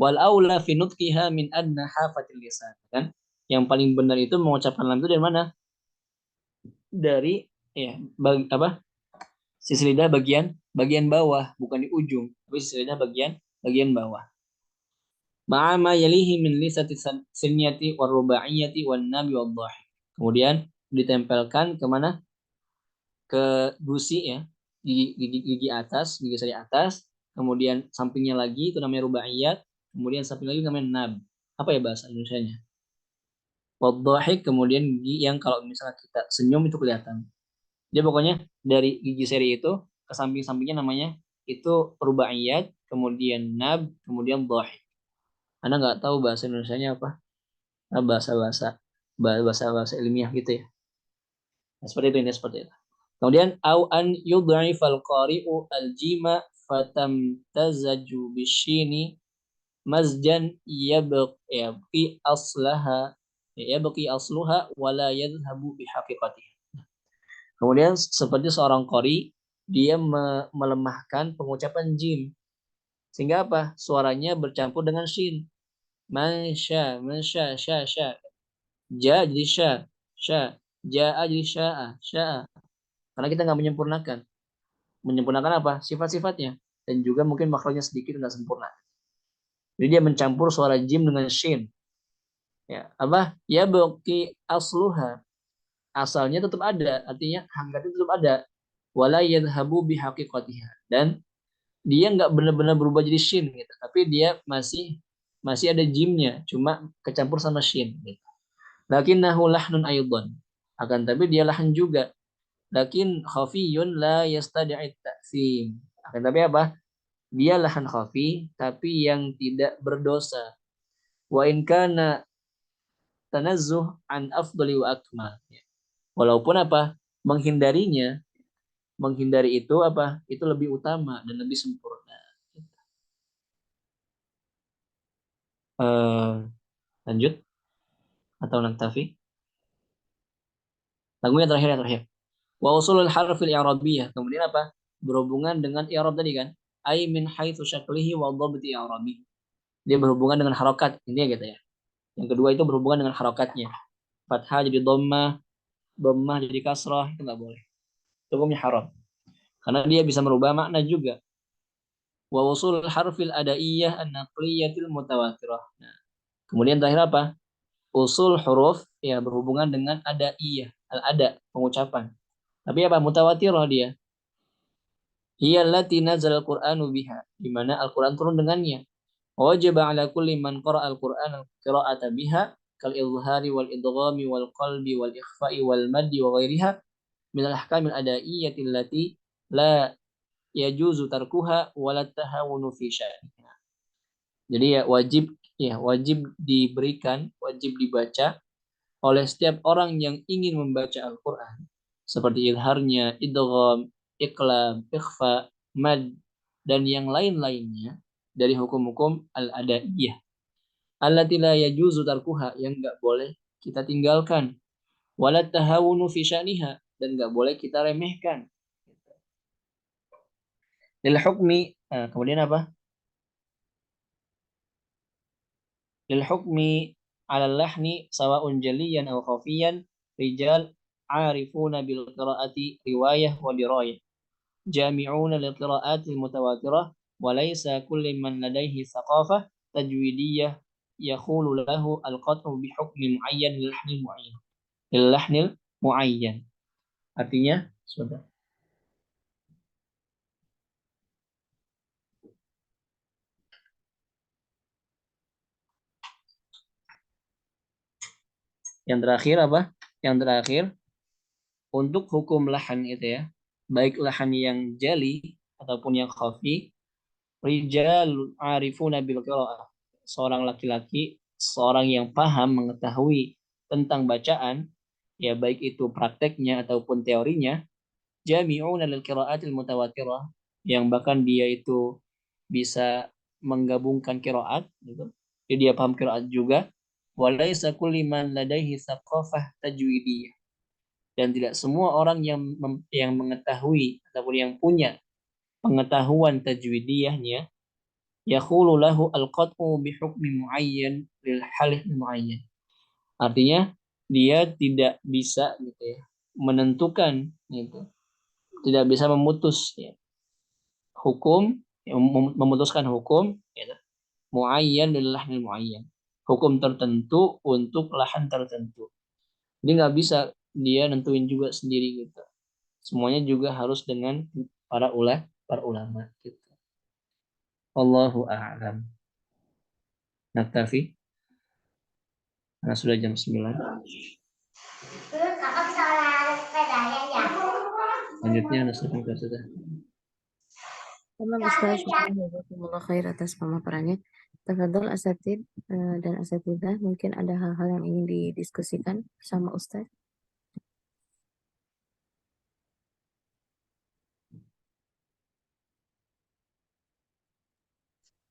Wal aula fi nutqiha min adna hafatil lisan, kan? Yang paling benar itu mengucapkan lam itu dari mana? Dari ya apa? Sisi lidah bagian bawah, bukan di ujung, tapi sisi lidah bagian bawah. Ma'ama yalihi min lisati sinyati war rubaiyati wan nabi wadh. Kemudian ditempelkan kemana? Ke gusi ya, gigi atas, gigi sari atas, kemudian sampingnya lagi itu namanya rubaiyat, kemudian samping lagi namanya nab. Apa ya bahasa Indonesianya? Wadh, kemudian gigi yang kalau misalnya kita senyum itu kelihatan. Dia pokoknya dari gigi seri itu ke samping-sampingnya namanya itu rubaiyat, kemudian nab, kemudian dhahik. Anda nggak tahu bahasa Indonesianya apa? Bahasa ilmiah gitu ya. Nah, seperti itu, ini seperti itu. Kemudian au an yudha'ifal qari'u al-jima fatamtazaju bisyini mazjan yabqi aslaha asluha wala yadhhabu bihaqiqatiha. Kemudian seperti seorang qari, dia melemahkan pengucapan jim sehingga apa? Suaranya bercampur dengan shin. Mansya, sya. Ja jadi sya. Ja'a jadi sya'a. Karena kita nggak menyempurnakan. Menyempurnakan apa? Sifat-sifatnya. Dan juga mungkin makhrajnya sedikit nggak sempurna. Jadi dia mencampur suara jim dengan shin. Ya, apa? Ya baqi asluha. Asalnya tetap ada, artinya hamzah itu tetap ada. Wala yadhhabu bihaqiqatiha. Dan dia nggak benar-benar berubah jadi shin gitu, tapi dia masih masih ada jimnya, cuma kecampur sama shin gitu. Lakinnahu lahnun aydan. Akan tapi dia lahan juga. Lakin khafiyun la yastadi'it ta'sim. Akan tapi apa? Dia lahan khafi tapi yang tidak berdosa. Wa in kana tanazzuh an afdali wa akmal. Walaupun apa? Menghindarinya, menghindari itu apa? Itu lebih utama dan lebih sempurna. Eh, lanjut atau naktafi? Lagunya terakhir yang terakhir. Wa usulul harfil i'rabiyah. Kemudian apa? Berhubungan dengan i'rab tadi kan? Ai min haitsu syaklihi wa dhabti i'rabi. Dia berhubungan dengan harokat. Ini ya gitu ya. Yang kedua itu berhubungan dengan harokatnya. Fathah jadi dhammah, dhammah jadi kasrah, itu nggak boleh. Itu hukumnya haram. Karena dia bisa merubah makna juga. Wa usul harfil adaiyah an-naqliyatil mutawatirah. Nah, kemudian terakhir apa? Usul huruf ya berhubungan dengan adaiyah, al-ada, pengucapan. Tapi apa? Mutawatirah dia. Hiya allati nazala al-Qur'anu biha, di mana Al-Qur'an turun dengannya. Wajib ala kulli man qara'a al-Qur'an qira'ata biha kal izhari wal idghami wal qalbi wal ikhfa'i wal maddi wa ghairiha min al-ahkam al-ada'iyyati allati la yajuzu tarkuha wa la tahawunu fi sya'niha. Jadi ya wajib diberikan, wajib dibaca oleh setiap orang yang ingin membaca Al-Qur'an seperti izharnya, idgham, iqlab, ikhfa, mad dan yang lain-lainnya dari hukum-hukum al-adaiyah. Allati la yajuzu tarkuha, yang enggak boleh kita tinggalkan. Wala tahawunu fi sya'niha, dan enggak boleh kita remehkan. Lil hukmi, kemudian apa? Lil hukmi 'ala lahni sawa'un jaliyan aw khafiyan rijal 'arifuna bil qira'ati riwayah wa dirayah. Jami'una lil qira'ati mutawatirah wa laysa kullu man ladaihi thaqafah tajwidiyah yakhulu lahu al-qat'u bi hukmi muayyan lil lahnil muayyan. Lil lahnil muayyan. Artinya, sebentar. Yang terakhir apa? Yang terakhir untuk hukum lahan itu ya, baik lahan yang jali ataupun yang khafi, rijal arifuna bil qiraah. Seorang laki-laki, seorang yang paham mengetahui tentang bacaan, ya baik itu prakteknya ataupun teorinya, jami'una lil qiraatil mutawatirah, yang bahkan dia itu bisa menggabungkan qiraat gitu. Jadi dia paham qiraat juga. Walaysa kulli man ladaihi thaqafah tajwidiyah. Dan tidak semua orang yang mengetahui ataupun yang punya pengetahuan tajwidiyahnya yakhulu lahu al-qat'u bi hukmi muayyan lil halih muayyan. Artinya dia tidak bisa gitu ya menentukan gitu. Tidak bisa memutus ya, hukum ya, memutuskan hukum gitu. Muayyan lil lahnil muayyan. Hukum tertentu untuk lahan tertentu. Jadi nggak bisa dia nentuin juga sendiri gitu. Semuanya juga harus dengan para ulama gitu. Allahu a'lam. Naktafi. Karena sudah jam 9. Lanjutnya Nasrul sudah. Sama Ustaz, jazakumullah khair atas pemaparannya. Tafadhol asatid dan asatidah, mungkin ada hal-hal yang ingin didiskusikan sama Ustaz.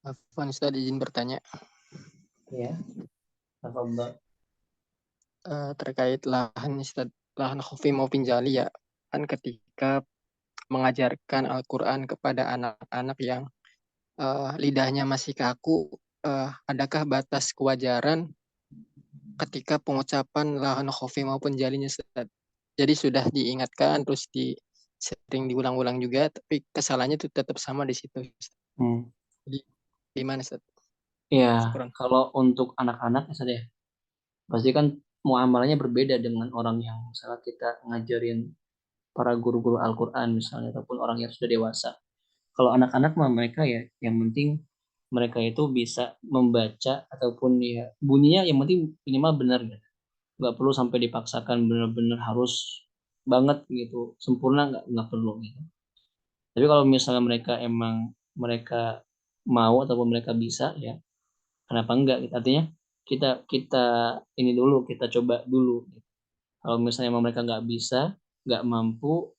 Afwan Ustaz, izin bertanya. Ya. Tafadhol. Terkait lahan Ustaz, lahan khafi maupun jali ya. Kan ketika mengajarkan Al-Qur'an kepada anak-anak yang lidahnya masih kaku, adakah batas kewajaran ketika pengucapan lahan khafi maupun jalinya Ustaz? Jadi sudah diingatkan terus sering diulang-ulang juga, tapi kesalahannya itu tetap sama di situ. Jadi gimana Ustaz? Ya, Syukuran. kalau untuk anak-anak ya, pasti kan muamalahnya berbeda dengan orang yang misalnya kita ngajarin para guru-guru Al-Quran misalnya, ataupun orang yang sudah dewasa. Kalau anak-anak mah mereka ya yang penting mereka itu bisa membaca ataupun ya bunyinya yang penting minimal benar gitu. Nggak perlu sampai dipaksakan benar-benar harus banget gitu, sempurna nggak perlu gitu. Tapi kalau misalnya mereka emang mereka mau ataupun mereka bisa ya, kenapa enggak gitu. Artinya kita kita ini dulu, kita coba dulu gitu. Kalau misalnya emang mereka nggak bisa, nggak mampu,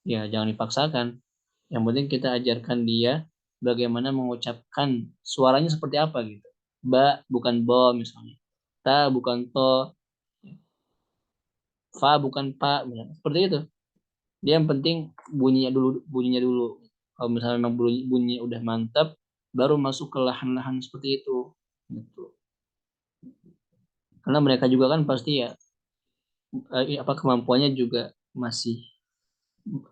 ya jangan dipaksakan. Yang penting kita ajarkan dia bagaimana mengucapkan suaranya seperti apa gitu. Ba bukan bo misalnya. Ta bukan to, fa bukan pa, misalnya. Seperti itu. Dia yang penting bunyinya dulu. Kalau misalnya memang bunyinya udah mantap, baru masuk ke lahan-lahan seperti itu. Gitu. Karena mereka juga kan pasti ya apa kemampuannya juga masih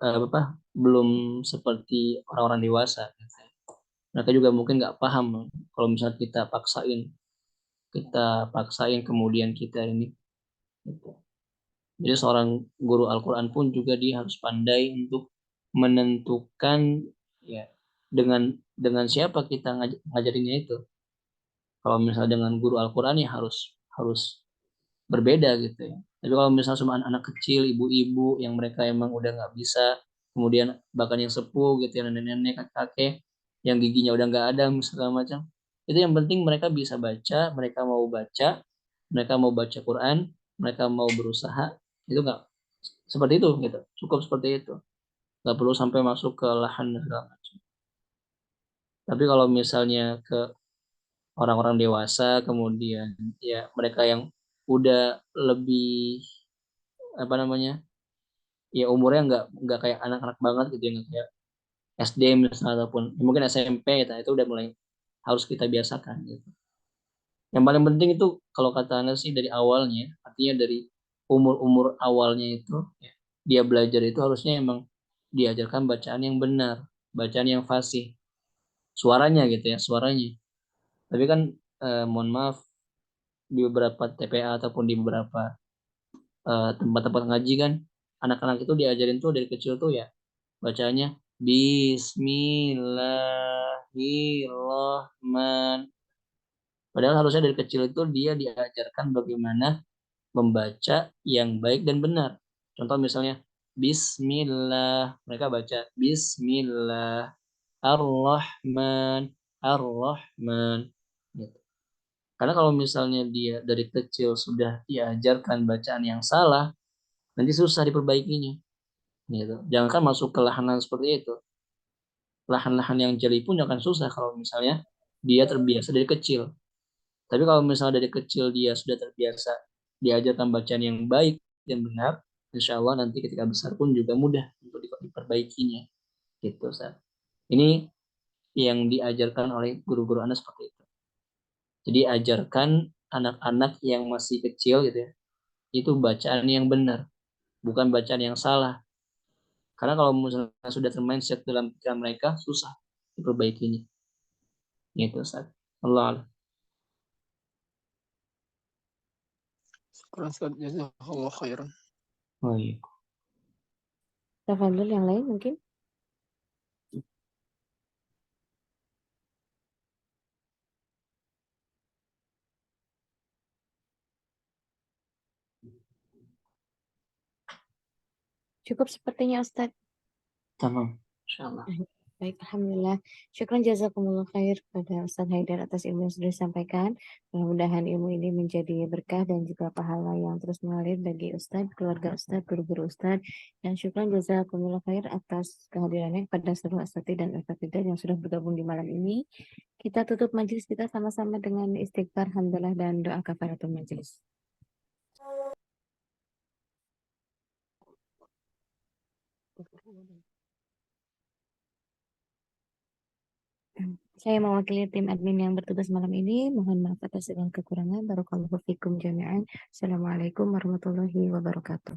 apa belum seperti orang-orang dewasa gitu. Mereka juga mungkin nggak paham kalau misalnya kita paksain kemudian kita ini gitu. Jadi seorang guru Al-Quran pun juga dia harus pandai untuk menentukan ya dengan siapa kita ngajarinnya itu. Kalau misalnya dengan guru Al-Quran ya harus harus berbeda gitu ya. Tapi kalau misalnya cuma anak kecil, ibu-ibu yang mereka emang udah nggak bisa, kemudian bahkan yang sepuh gitu ya, nenek-nenek, kakek yang giginya udah nggak ada, segala macam. Itu yang penting mereka bisa baca, mereka mau baca Quran, mereka mau berusaha, itu nggak seperti itu gitu, cukup seperti itu, nggak perlu sampai masuk ke lahan dan segala macam. Tapi kalau misalnya ke orang-orang dewasa, kemudian ya mereka yang udah lebih apa namanya ya umurnya nggak kayak anak-anak banget gitu ya, nggak kayak SD misalnya ataupun ya mungkin SMP gitu, itu udah mulai harus kita biasakan gitu. Yang paling penting itu kalau kata Anda sih dari awalnya, artinya dari umur-umur awalnya itu ya, dia belajar itu harusnya emang diajarkan bacaan yang benar, bacaan yang fasih, suaranya gitu ya, suaranya. Tapi kan mohon maaf di beberapa TPA ataupun di beberapa tempat-tempat ngaji kan anak-anak itu diajarin tuh dari kecil tuh ya bacanya Bismillahirrahman. Padahal harusnya dari kecil itu dia diajarkan bagaimana membaca yang baik dan benar. Contoh misalnya Bismillah, mereka baca Bismillah Ar-Rahman Ar-Rahman gitu. Karena kalau misalnya dia dari kecil sudah diajarkan bacaan yang salah, nanti susah diperbaikinya gitu. Jangankan masuk ke lahan-lahan seperti itu, lahan-lahan yang jeli pun akan susah kalau misalnya dia terbiasa dari kecil. Tapi kalau misalnya dari kecil dia sudah terbiasa diajarkan bacaan yang baik dan benar, insya Allah nanti ketika besar pun juga mudah untuk diperbaikinya. Gitu, Ustaz. Ini yang diajarkan oleh guru-guru Anda seperti itu. Jadi ajarkan anak-anak yang masih kecil gitu ya, itu bacaan yang benar, bukan bacaan yang salah. Karena kalau misalnya sudah termindset dalam pikiran mereka, susah diperbaikinya. Gitu, Ustaz. Allah. Syukran Ustaz, jazakallah khairan. Oh iya. Tafadhol yang lain mungkin. Cukup sepertinya Ustadz. Tamam. Insyaallah. Baik, Alhamdulillah. Syukran jazakumullah khair kepada Ustadz Haidar atas ilmu yang sudah disampaikan. Mudah-mudahan ilmu ini menjadi berkah dan juga pahala yang terus mengalir bagi Ustadz, keluarga Ustadz, guru-guru Ustadz. Dan syukran jazakumullah khair atas kehadirannya kepada seluruh asatidz dan asatidzah yang sudah bergabung di malam ini. Kita tutup majelis kita sama-sama dengan istighfar, hamdalah, dan doa kafaratul majelis. Saya mewakili tim admin yang bertugas malam ini. Mohon maaf atas segala kekurangan. Barakallahu fikum jami'an. Assalamualaikum warahmatullahi wabarakatuh.